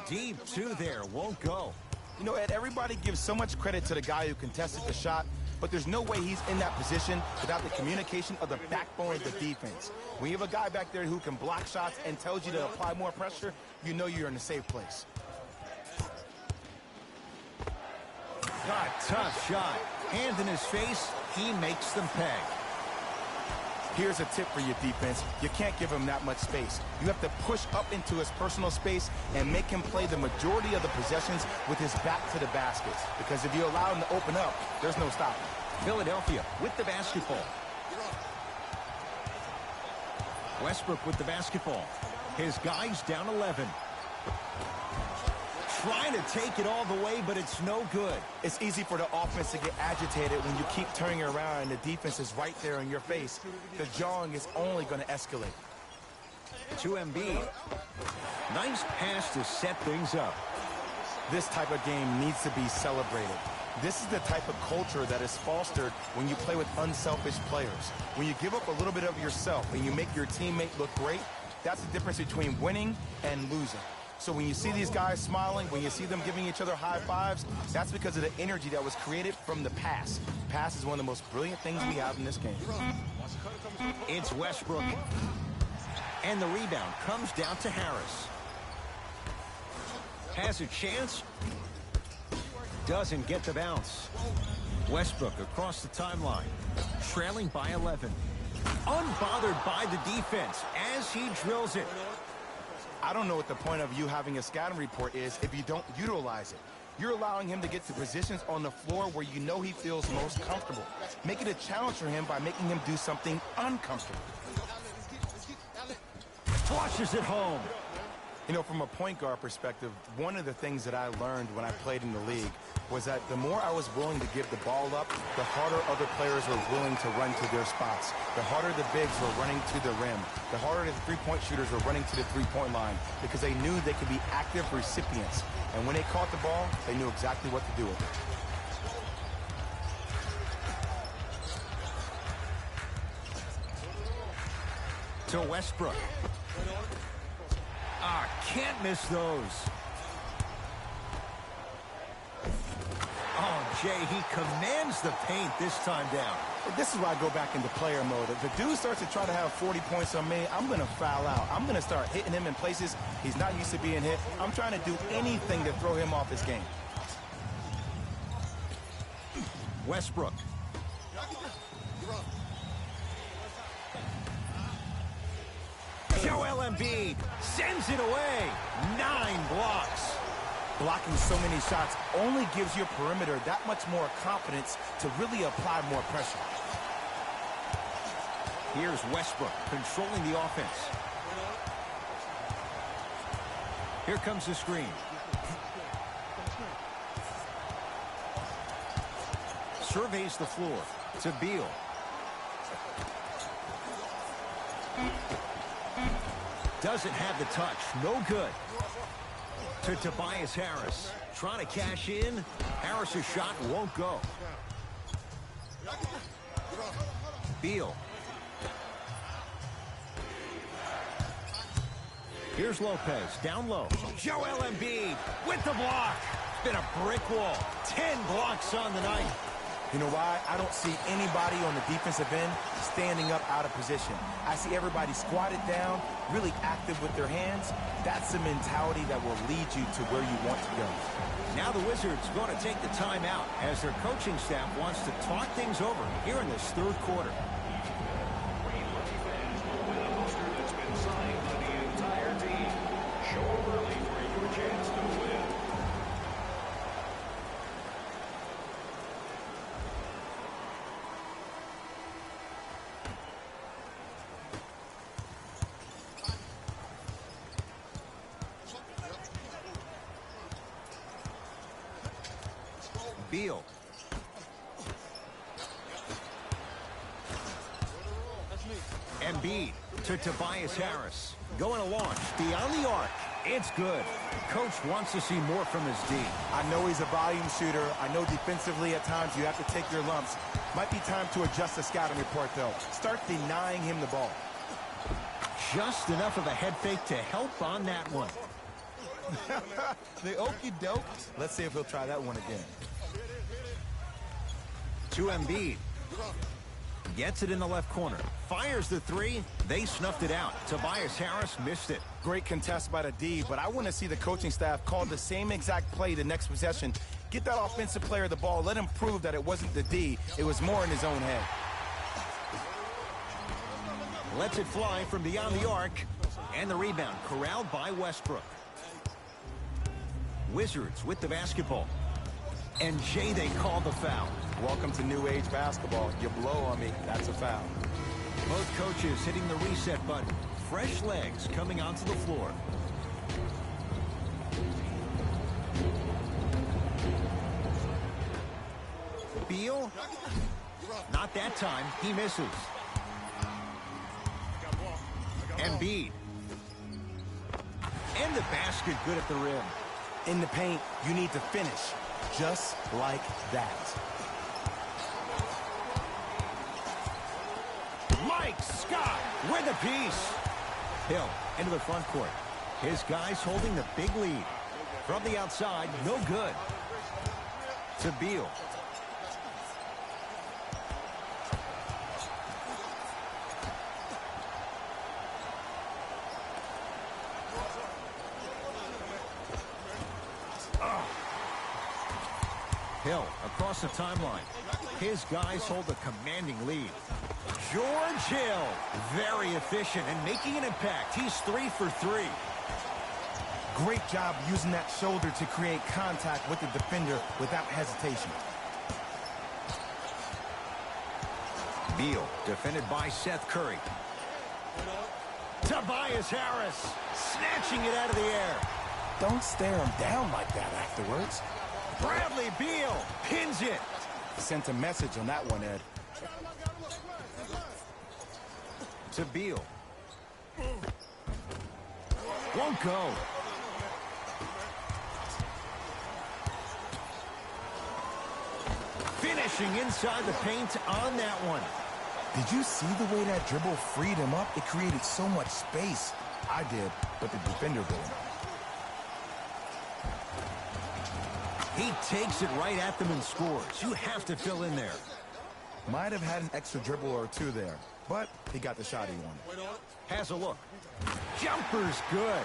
Deep 2 there, won't go. You know, Ed, everybody gives so much credit to the guy who contested the shot, but there's no way he's in that position without the communication of the backbone of the defense. When you have a guy back there who can block shots and tells you to apply more pressure, you know you're in a safe place. God, tough shot. Hand in his face, he makes them pay. Here's a tip for your defense. You can't give him that much space. You have to push up into his personal space and make him play the majority of the possessions with his back to the baskets. Because if you allow him to open up, there's no stopping. Philadelphia with the basketball. Westbrook with the basketball. His guys down 11. Trying to take it all the way, but it's no good. It's easy for the offense to get agitated when you keep turning around and the defense is right there in your face. The jawing is only going to escalate. To Embiid. Nice pass to set things up. This type of game needs to be celebrated. This is the type of culture that is fostered when you play with unselfish players. When you give up a little bit of yourself and you make your teammate look great, that's the difference between winning and losing. So when you see these guys smiling, when you see them giving each other high fives, that's because of the energy that was created from the pass. Pass is one of the most brilliant things we have in this game. It's Westbrook. And the rebound comes down to Harris. Has a chance. Doesn't get the bounce. Westbrook across the timeline. Trailing by 11. Unbothered by the defense as he drills it. I don't know what the point of you having a scouting report is if you don't utilize it. You're allowing him to get to positions on the floor where you know he feels most comfortable. Make it a challenge for him by making him do something uncomfortable. Flushes it home. You know, from a point guard perspective, one of the things that I learned when I played in the league was that the more I was willing to give the ball up, the harder other players were willing to run to their spots. The harder the bigs were running to the rim. The harder the three-point shooters were running to the three-point line because they knew they could be active recipients. And when they caught the ball, they knew exactly what to do with it. To Westbrook. Can't miss those. Oh, Jay, he commands the paint this time down. This is why I go back into player mode. If the dude starts to try to have 40 points on me, I'm going to foul out. I'm going to start hitting him in places he's not used to being hit. I'm trying to do anything to throw him off his game. Westbrook. Joel Embiid sends it away. 9 blocks. Blocking so many shots only gives your perimeter that much more confidence to really apply more pressure. Here's Westbrook controlling the offense. Here comes the screen. Surveys the floor to Beal. Doesn't have the touch. No good. To Tobias Harris. Trying to cash in. Harris's shot won't go. Beal. Here's Lopez. Down low. Joel Embiid with the block. It's been a brick wall. 10 blocks on the night. You know why? I don't see anybody on the defensive end standing up out of position. I see everybody squatted down, really active with their hands. That's the mentality that will lead you to where you want to go. Now the Wizards going to take the timeout as their coaching staff wants to talk things over here in this third quarter. Beal. Embiid to Tobias Harris. Going to launch. Beyond the arc. It's good. Coach wants to see more from his D. I know he's a volume shooter. I know defensively at times you have to take your lumps. Might be time to adjust the scouting report, though. Start denying him the ball. Just enough of a head fake to help on that one. The okey doke. Let's see if he'll try that one again. To Embiid. Gets it in the left corner. Fires the three. They snuffed it out. Tobias Harris missed it. Great contest by the D, but I want to see the coaching staff call the same exact play the next possession. Get that offensive player the ball. Let him prove that it wasn't the D. It was more in his own head. Lets it fly from beyond the arc. And the rebound corralled by Westbrook. Wizards with the basketball. And Jay, they call the foul. Welcome to new age basketball. You blow on me, that's a foul. Both coaches hitting the reset button. Fresh legs coming onto the floor. Beal. Not that time. He misses. Embiid. And the basket good at the rim. In the paint, you need to finish. Just like that. Mike Scott with a piece. Hill into the front court. His guys holding the big lead. From the outside, no good. To Beal. Hill across the timeline. His guys hold a commanding lead. George Hill, very efficient and making an impact. He's 3 for 3. Great job using that shoulder to create contact with the defender without hesitation. Beal, defended by Seth Curry. Tobias Harris, snatching it out of the air. Don't stare him down like that afterwards. Bradley Beal pins it. Sent a message on that one, Ed. To Beal. Won't go. Finishing inside the paint on that one. Did you see the way that dribble freed him up? It created so much space. I did, but the defender didn't. He takes it right at them and scores. You have to fill in there. Might have had an extra dribble or two there, but he got the shot he wanted. Has a look. Jumper's good.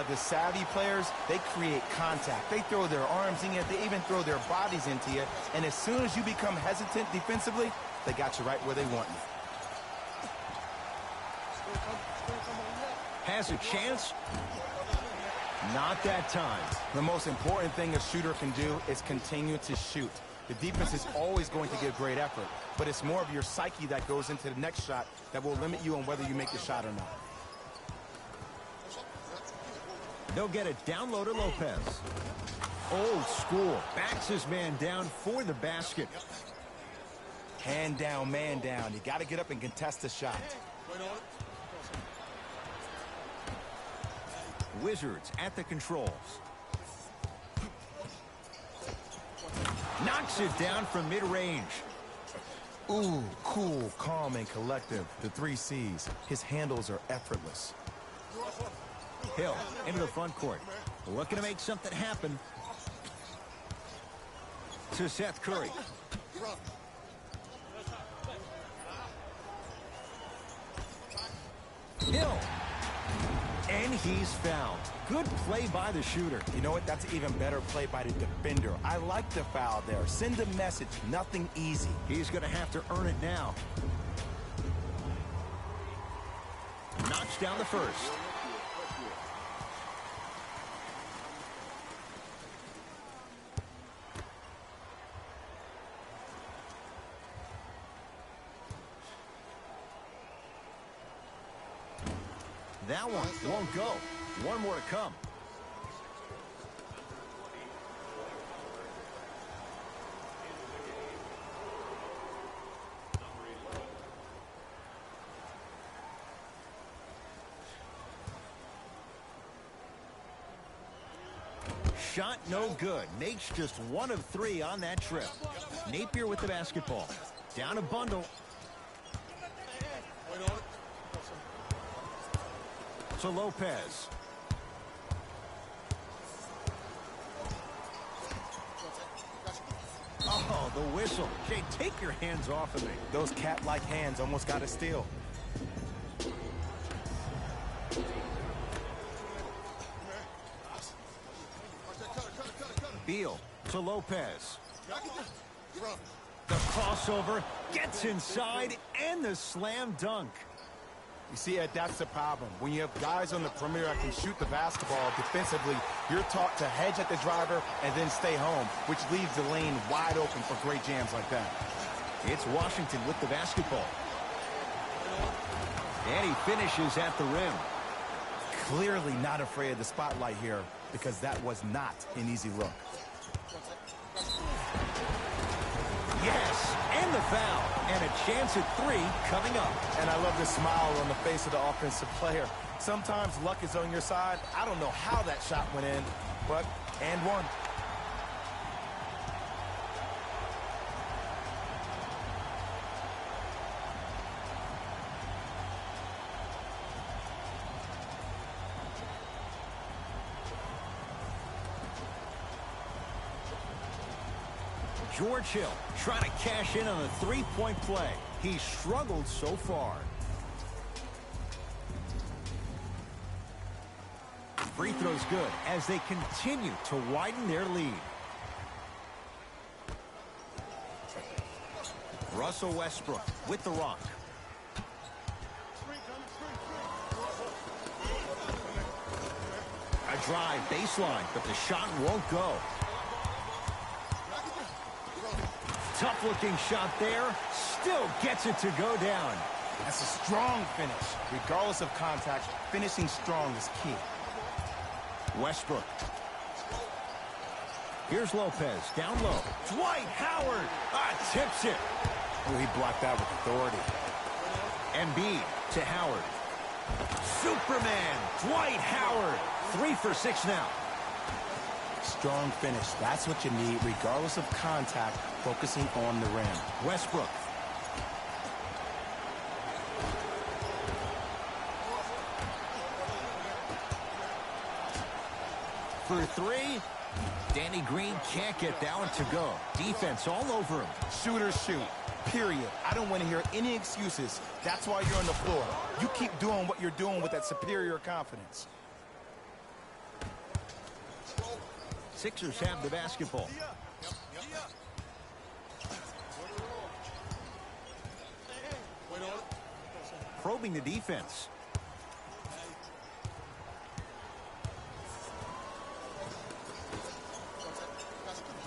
The savvy players, they create contact. They throw their arms in you. They even throw their bodies into you. And as soon as you become hesitant defensively, they got you right where they want you. Has a chance. Not that time. The most important thing a shooter can do is continue to shoot. The defense is always going to give great effort, but it's more of your psyche that goes into the next shot that will limit you on whether you make the shot or not. They'll get it down low to Lopez. Old school. Backs his man down for the basket. Hand down, man down. You got to get up and contest the shot. Wizards at the controls. Knocks it down from mid-range. Ooh, cool, calm, and collective. The 3 C's. His handles are effortless. Hill into the front court. Looking to make something happen. To Seth Curry. Hill. And he's fouled. Good play by the shooter. You know what? That's even better play by the defender. I like the foul there. Send a message. Nothing easy. He's going to have to earn it now. Knocks down the first. That one won't go. One more to come. Shot no good. Nate's just 1 of 3 on that trip. Napier with the basketball. Down a bundle. To Lopez. Oh, the whistle. Jay, take your hands off of me. Those cat-like hands almost got a steal. Beal to Lopez. The crossover gets inside and the slam dunk. You see, Ed, that's the problem. When you have guys on the perimeter that can shoot the basketball defensively, you're taught to hedge at the driver and then stay home, which leaves the lane wide open for great jams like that. It's Washington with the basketball. And he finishes at the rim. Clearly not afraid of the spotlight here because that was not an easy look. Yes, and the foul. And a chance at 3 coming up. And I love the smile on the face of the offensive player. Sometimes luck is on your side. I don't know how that shot went in, but and one. George Hill trying to cash in on a 3-point play. He struggled so far. Free throw's good as they continue to widen their lead. Russell Westbrook with the rock. A drive baseline, but the shot won't go. Tough-looking shot there. Still gets it to go down. That's a strong finish. Regardless of contact, finishing strong is key. Westbrook. Here's Lopez, down low. Dwight Howard tips it. Oh, he blocked that with authority. Embiid to Howard. Superman, Dwight Howard. 3 for 6 now. Strong finish. That's what you need, regardless of contact, focusing on the rim. Westbrook. For 3. Danny Green can't get that one to go. Defense all over him. Shooters shoot. Period. I don't want to hear any excuses. That's why you're on the floor. You keep doing what you're doing with that superior confidence. Sixers have the basketball. Probing the defense.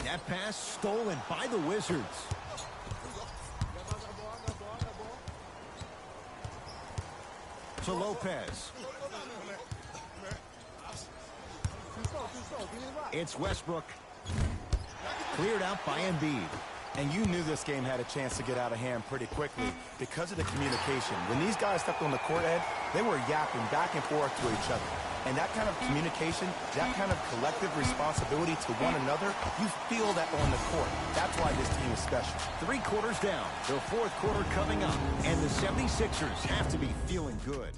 That pass stolen by the Wizards. To Lopez. It's Westbrook. Cleared out by Embiid. And you knew this game had a chance to get out of hand pretty quickly because of the communication. When these guys stepped on the court, Ed, they were yapping back and forth to each other. And that kind of communication, that kind of collective responsibility to one another, you feel that on the court. That's why this team is special. 3 quarters down, the 4th quarter coming up, and the 76ers have to be feeling good.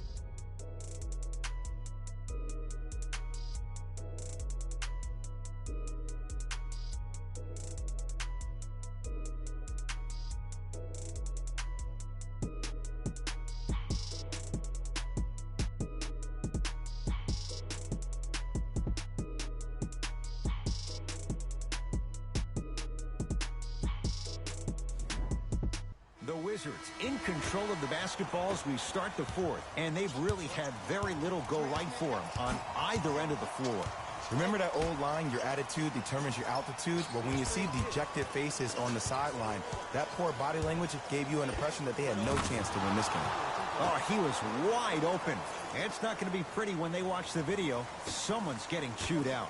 The Wizards in control of the basketball as we start the 4th, and they've really had very little go right for them on either end of the floor. Remember that old line, your attitude determines your altitude? Well, when you see dejected faces on the sideline, that poor body language gave you an impression that they had no chance to win this game. Oh, he was wide open. It's not going to be pretty when they watch the video. Someone's getting chewed out.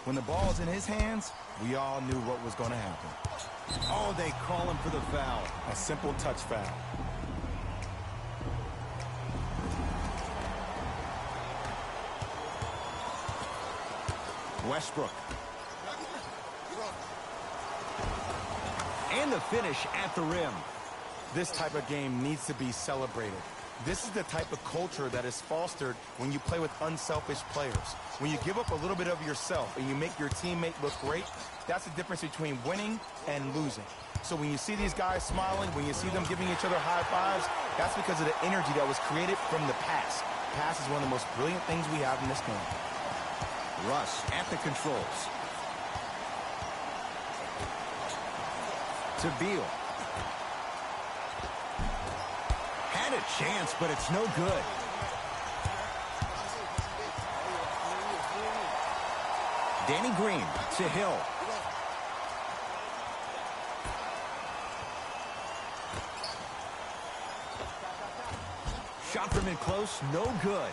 When the ball's in his hands, we all knew what was going to happen. Oh, they call him for the foul. A simple touch foul. Westbrook. And the finish at the rim. This type of game needs to be celebrated. This is the type of culture that is fostered when you play with unselfish players. When you give up a little bit of yourself and you make your teammate look great, that's the difference between winning and losing. So when you see these guys smiling, when you see them giving each other high fives, that's because of the energy that was created from the pass. Pass is one of the most brilliant things we have in this game. Russ at the controls. To Beal. Had a chance, but it's no good. Danny Green to Hill. Shot from in close, no good.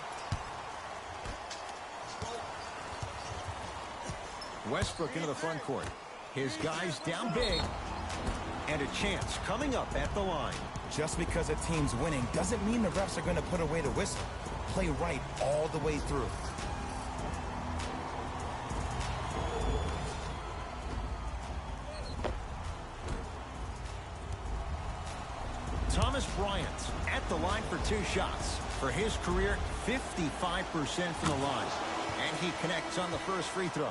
Westbrook into the front court. His guys down big. And a chance coming up at the line. Just because a team's winning doesn't mean the refs are going to put away the whistle. Play right all the way through. Thomas Bryant at the line for 2 shots. For his career, 55% from the line. And he connects on the first free throw.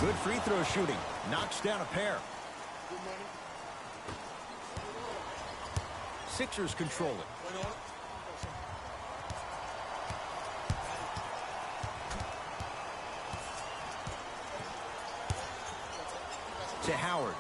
Good free throw shooting. Knocks down a pair. Sixers control it. To Howard.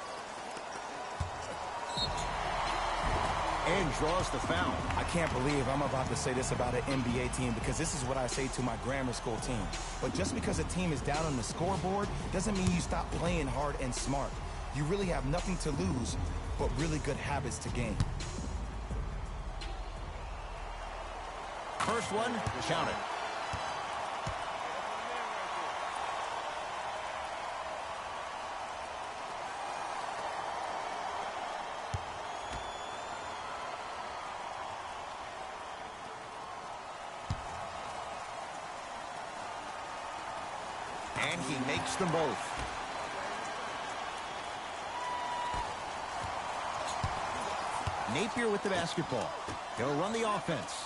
And draws the foul. I can't believe I'm about to say this about an NBA team because this is what I say to my grammar school team. But just because a team is down on the scoreboard doesn't mean you stop playing hard and smart. You really have nothing to lose, but really good habits to gain. First one, count it. And he makes them both. Napier with the basketball. He'll run the offense.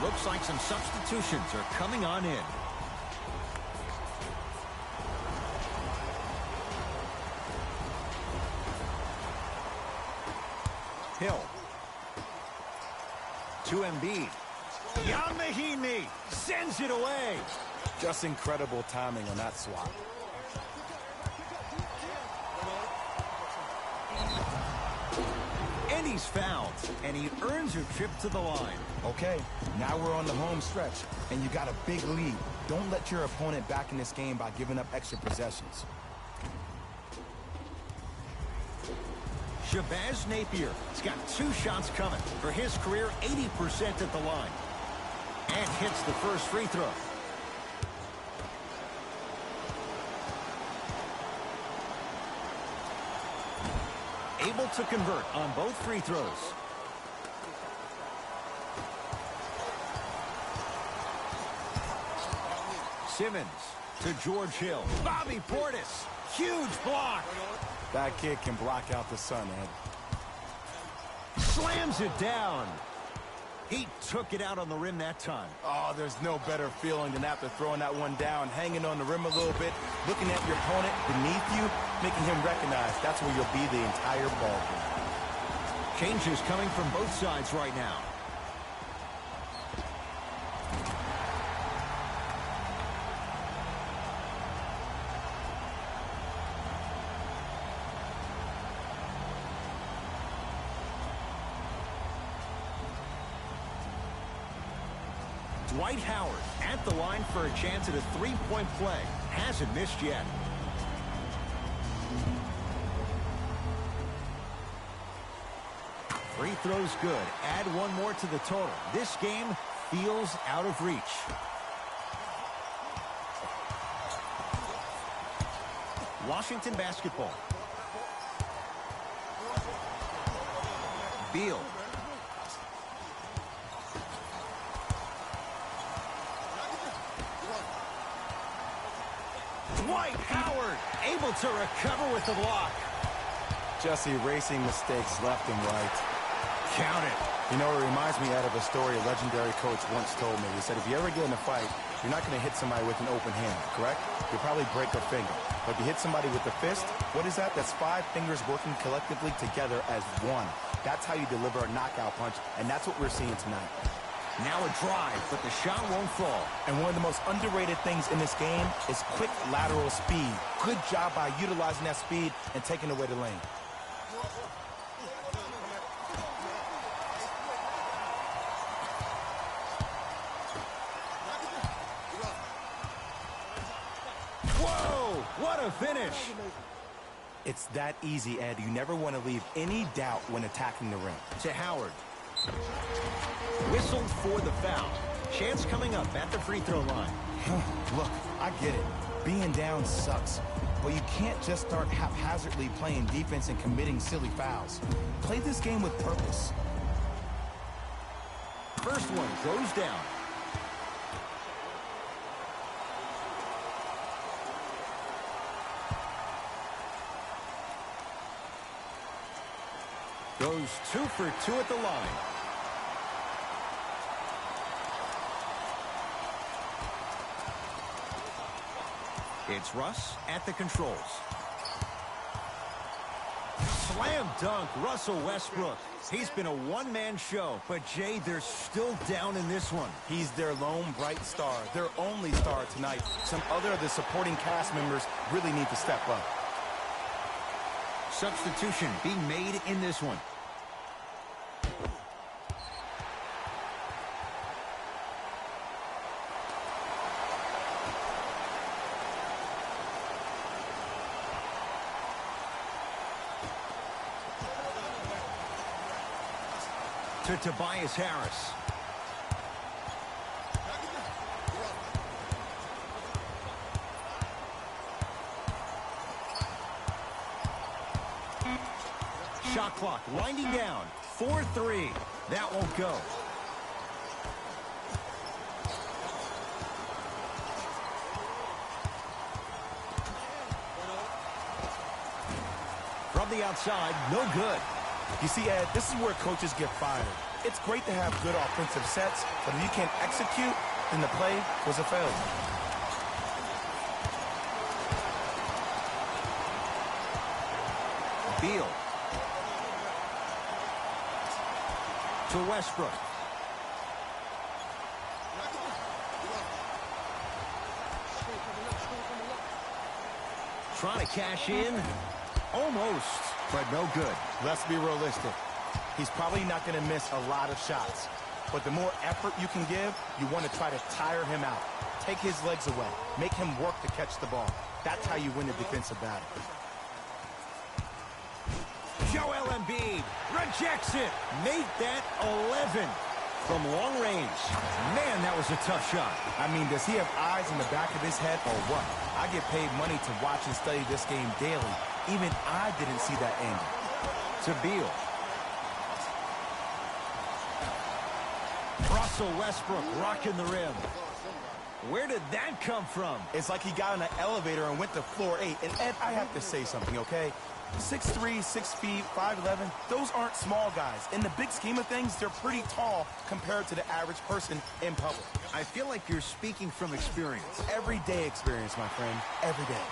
Looks like some substitutions are coming on in. Hill. To Embiid. Yamahimi sends it away. Just incredible timing on that swat. And he's fouled, and he earns a trip to the line. Okay, now we're on the home stretch, and you got a big lead. Don't let your opponent back in this game by giving up extra possessions. Shabazz Napier has got 2 shots coming for his career, 80% at the line. And hits the first free throw. Able to convert on both free throws. Simmons to George Hill. Bobby Portis. Huge block. That kid can block out the sun, Ed. Slams it down. He took it out on the rim that time. Oh, there's no better feeling than after throwing that one down, hanging on the rim a little bit, looking at your opponent beneath you, making him recognize that's where you'll be the entire ball game. Changes coming from both sides right now. Dwight Howard at the line for a chance at a three-point play. Hasn't missed yet. Free throws good. Add one more to the total. This game feels out of reach. Washington basketball. Beal. Dwight Howard able to recover with the block. Just erasing mistakes left and right. Count it. You know, it reminds me out of a story a legendary coach once told me. He said, if you ever get in a fight, you're not going to hit somebody with an open hand, correct? You'll probably break a finger. But if you hit somebody with a fist, what is that? That's 5 fingers working collectively together as one. That's how you deliver a knockout punch, and that's what we're seeing tonight. Now a drive, but the shot won't fall. And one of the most underrated things in this game is quick lateral speed. Good job by utilizing that speed and taking away the lane. Whoa, what a finish. It's that easy, Ed. You never want to leave any doubt when attacking the rim. To Howard. Whistled for the foul. Chance coming up at the free throw line. Look, I get it. Being down sucks. But you can't just start haphazardly playing defense and committing silly fouls. Play this game with purpose. First one goes down. Goes 2 for 2 at the line. It's Russ at the controls. Slam dunk, Russell Westbrook. He's been a one-man show, but Jay, they're still down in this one. He's their lone bright star, their only star tonight. Some other of the supporting cast members really need to step up. Substitution being made in this one. To Tobias Harris. Shot clock winding down. 4-3. That won't go. From the outside, no good. You see, Ed, this is where coaches get fired. It's great to have good offensive sets, but if you can't execute, then the play was a failure. Beal. To Westbrook. Trying to cash in. Almost, but no good. Let's be realistic. He's probably not going to miss a lot of shots. But the more effort you can give, you want to try to tire him out. Take his legs away. Make him work to catch the ball. That's how you win the defensive battle. Joel Embiid rejects it. Make that 11 from long range. Man, that was a tough shot. I mean, does he have eyes in the back of his head or what? I get paid money to watch and study this game daily. Even I didn't see that angle. To Beal. Russell Westbrook rocking the rim. Where did that come from? It's like he got in an elevator and went to floor 8. And Ed, I have to say something, okay? 6'3", 6 feet, 5'11", those aren't small guys. In the big scheme of things, they're pretty tall compared to the average person in public. I feel like you're speaking from experience. Everyday experience, my friend. Every day.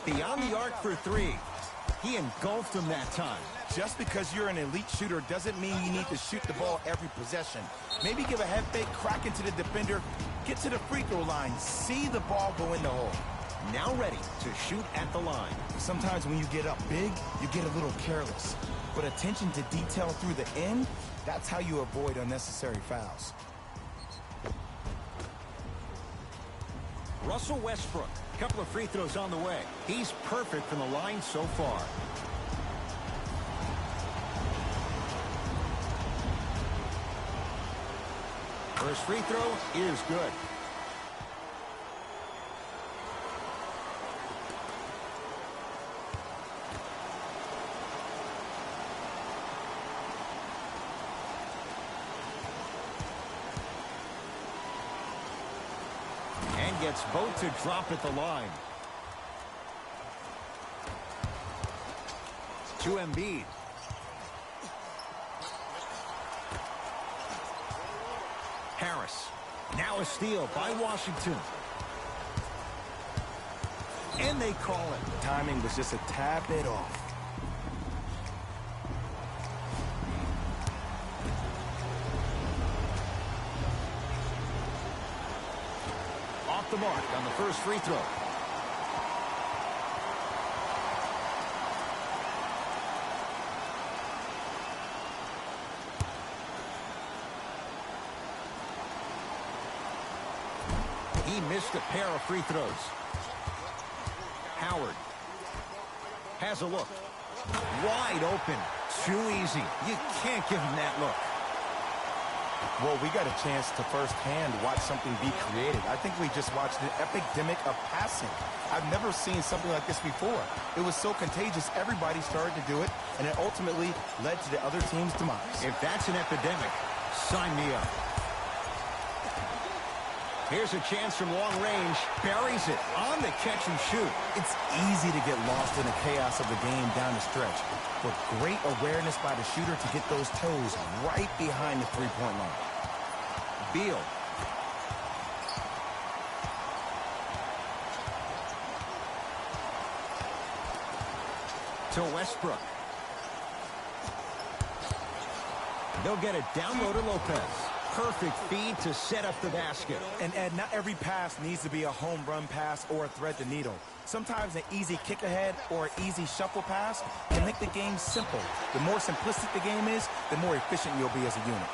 Beyond the arc for 3. He engulfed him that time. Just because you're an elite shooter doesn't mean you need to shoot the ball every possession. Maybe give a head fake, crack into the defender, get to the free throw line, see the ball go in the hole. Now ready to shoot at the line. Sometimes when you get up big, you get a little careless. But attention to detail through the end, that's how you avoid unnecessary fouls. Russell Westbrook, a couple of free throws on the way. He's perfect from the line so far. First free throw is good. And gets both to drop at the line. To Embiid. Harris. Now a steal by Washington. And they call it. Timing was just a tad bit off. Off the mark on the first free throw. He missed a pair of free throws. Howard has a look. Wide open. Too easy. You can't give him that look. Well, we got a chance to firsthand watch something be created. I think we just watched an epidemic of passing. I've never seen something like this before. It was so contagious, everybody started to do it, and it ultimately led to the other team's demise. If that's an epidemic, sign me up. Here's a chance from long range. Buries it on the catch and shoot. It's easy to get lost in the chaos of the game down the stretch, but great awareness by the shooter to get those toes right behind the three-point line. Beal. To Westbrook. They'll get it down low to Lopez. Perfect feed to set up the basket. And Ed, not every pass needs to be a home run pass or a thread the needle. Sometimes an easy kick ahead or an easy shuffle pass can make the game simple. The more simplistic the game is, the more efficient you'll be as a unit.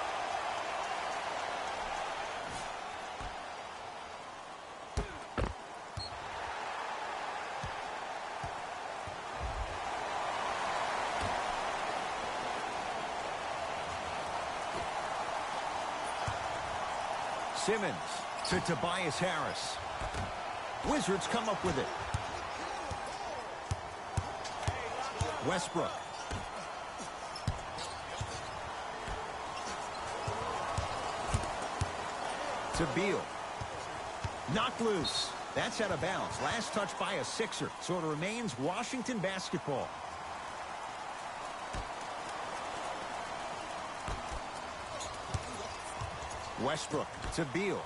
Simmons to Tobias Harris. Wizards come up with it. Westbrook. To Beal. Knocked loose. That's out of bounds. Last touch by a Sixer. So it remains Washington basketball. Westbrook to Beal.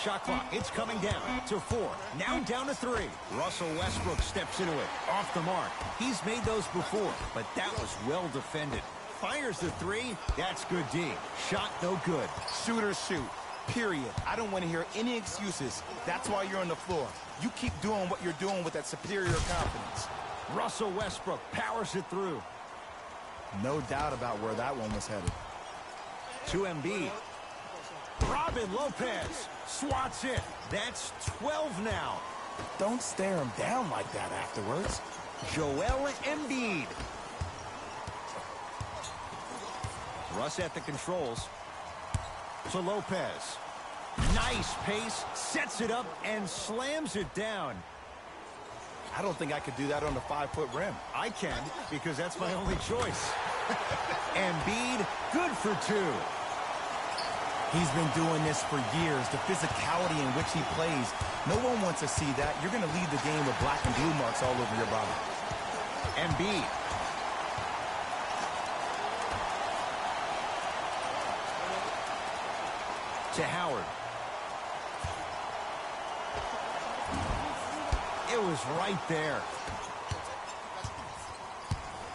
Shot clock. It's coming down to 4. Now down to 3. Russell Westbrook steps into it. Off the mark. He's made those before, but that was well defended. Fires the 3. That's good D. Shot no good. Shooters shoot. period. I don't want to hear any excuses. That's why you're on the floor. You keep doing what you're doing with that superior confidence. Russell Westbrook powers it through. No doubt about where that one was headed. To Embiid. Robin Lopez swats it. That's 12 now. Don't stare him down like that afterwards. Joel Embiid. Russ at the controls. To Lopez. Nice pace, sets it up, and slams it down. I don't think I could do that on the 5-foot rim. I can, because that's my only choice. Embiid, good for 2. He's been doing this for years. The physicality in which he plays. No one wants to see that. You're going to leave the game with black and blue marks all over your body. Embiid. To Howard. It was right there.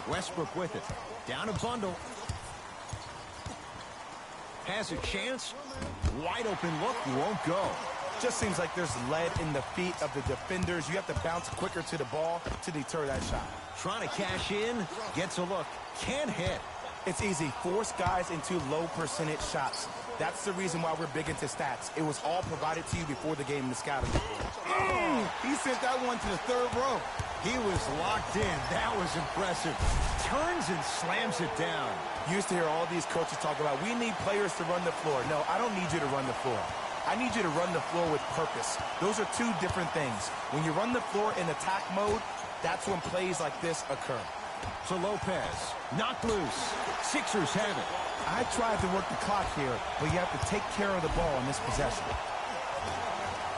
Westbrook with it. Down a bundle. Has a chance. Wide open look. Won't go. Just seems like there's lead in the feet of the defenders. You have to bounce quicker to the ball to deter that shot. Trying to cash in. Gets a look. Can't hit. It's easy. Force guys into low percentage shots. That's the reason why we're big into stats. It was all provided to you before the game in the scouting report. He sent that one to the 3rd row. He was locked in. That was impressive. Turns and slams it down. You used to hear all these coaches talk about, we need players to run the floor. No, I don't need you to run the floor. I need you to run the floor with purpose. Those are 2 different things. When you run the floor in attack mode, that's when plays like this occur. To Lopez. Knocked loose. Sixers have it. I tried to work the clock here, but you have to take care of the ball in this possession.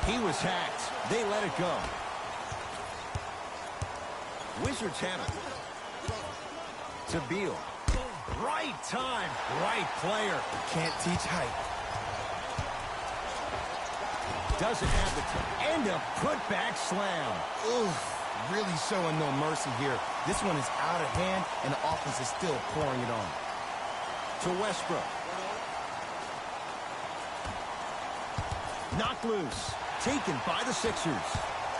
He was hacked. They let it go. Wizards have it. To Beal. Right time, right player. Can't teach height. Doesn't have it. And a putback slam. Oof. Really showing no mercy here. This one is out of hand, and the offense is still pouring it on. To Westbrook. Knocked loose. Taken by the Sixers.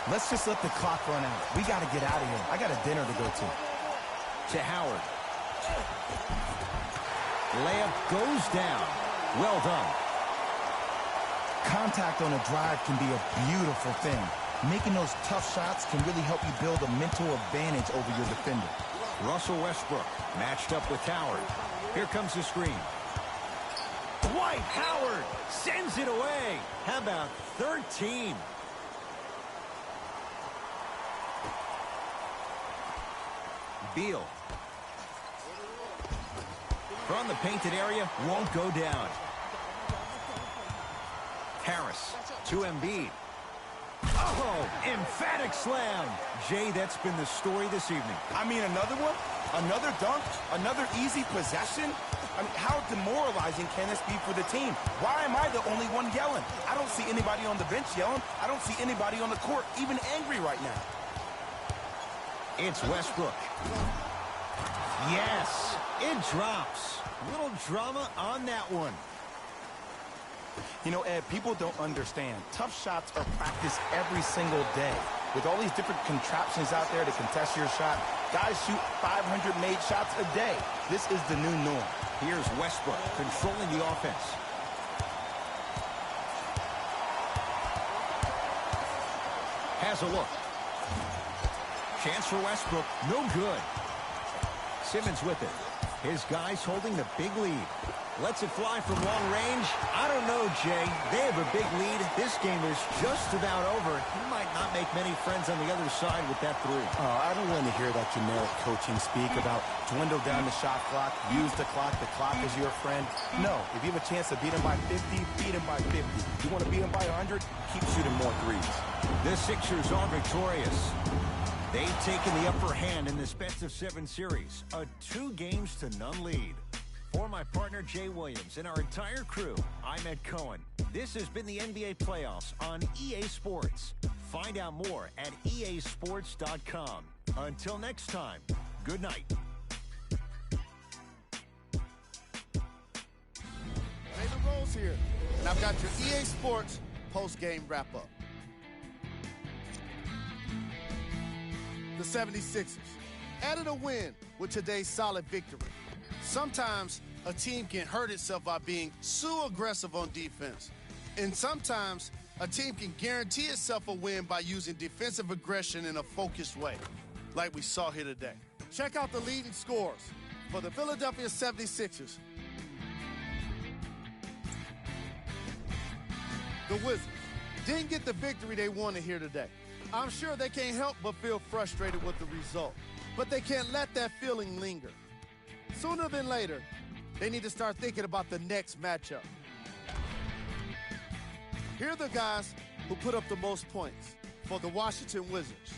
Let's just let the clock run out. We got to get out of here. I got a dinner to go to. To Howard. Layup goes down. Well done. Contact on a drive can be a beautiful thing. Making those tough shots can really help you build a mental advantage over your defender. Russell Westbrook matched up with Howard. Here comes the screen. Dwight Howard sends it away. How about 13? Beal. From the painted area, won't go down. Harris to Embiid. Oh, emphatic slam. Jay, that's been the story this evening. I mean, another one? Another dunk? Another easy possession? I mean, how demoralizing can this be for the team? Why am I the only one yelling? I don't see anybody on the bench yelling. I don't see anybody on the court even angry right now. It's Westbrook. Yes, it drops. Little drama on that one. You know, Ed, people don't understand. Tough shots are practiced every single day. With all these different contraptions out there to contest your shot, guys shoot 500 made shots a day. This is the new norm. Here's Westbrook controlling the offense. Has a look. Chance for Westbrook. No good. Simmons with it. His guys holding the big lead. Lets it fly from long range. I don't know, Jay. They have a big lead. This game is just about over. He might not make many friends on the other side with that three. Oh, I don't want to hear that generic coaching speak about dwindle down the shot clock, use the clock is your friend. No, if you have a chance to beat him by 50, beat him by 50. If you want to beat him by 100, keep shooting more threes. The Sixers are victorious. They've taken the upper hand in this best-of-7 series, a 2-games-to-none lead. For my partner, Jay Williams, and our entire crew, I'm Ed Cohen. This has been the NBA Playoffs on EA Sports. Find out more at easports.com. Until next time, good night. Play the roles here. And I've got your EA Sports post-game wrap-up. The 76ers added a win with today's solid victory. Sometimes a team can hurt itself by being so aggressive on defense. And sometimes a team can guarantee itself a win by using defensive aggression in a focused way, like we saw here today. Check out the leading scores for the Philadelphia 76ers. The Wizards didn't get the victory they wanted here today. I'm sure they can't help but feel frustrated with the result, but they can't let that feeling linger. Sooner than later, they need to start thinking about the next matchup. Here are the guys who put up the most points for the Washington Wizards.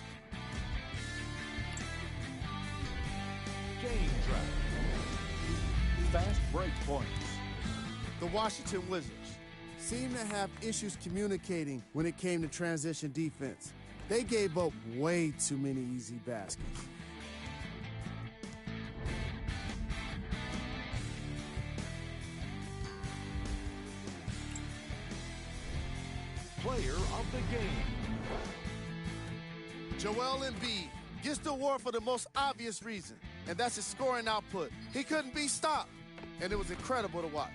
Game track. Fast break points. The Washington Wizards seemed to have issues communicating when it came to transition defense. They gave up way too many easy baskets. Player of the game. Joel Embiid gets the award for the most obvious reason, and that's his scoring output. He couldn't be stopped, and it was incredible to watch.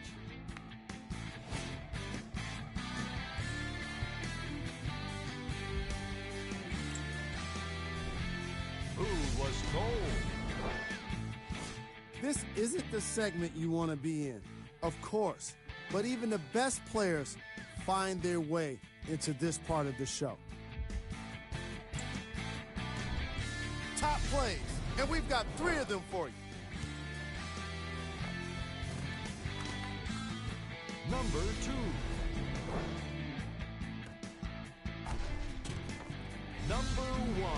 Who was cold? This isn't the segment you want to be in, of course, but even the best players find their way into this part of the show. Top plays, and we've got 3 of them for you. Number 2. Number 1.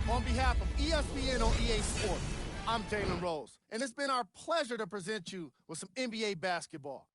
On behalf of ESPN on EA Sports, I'm Jalen Rose, and it's been our pleasure to present you with some NBA basketball.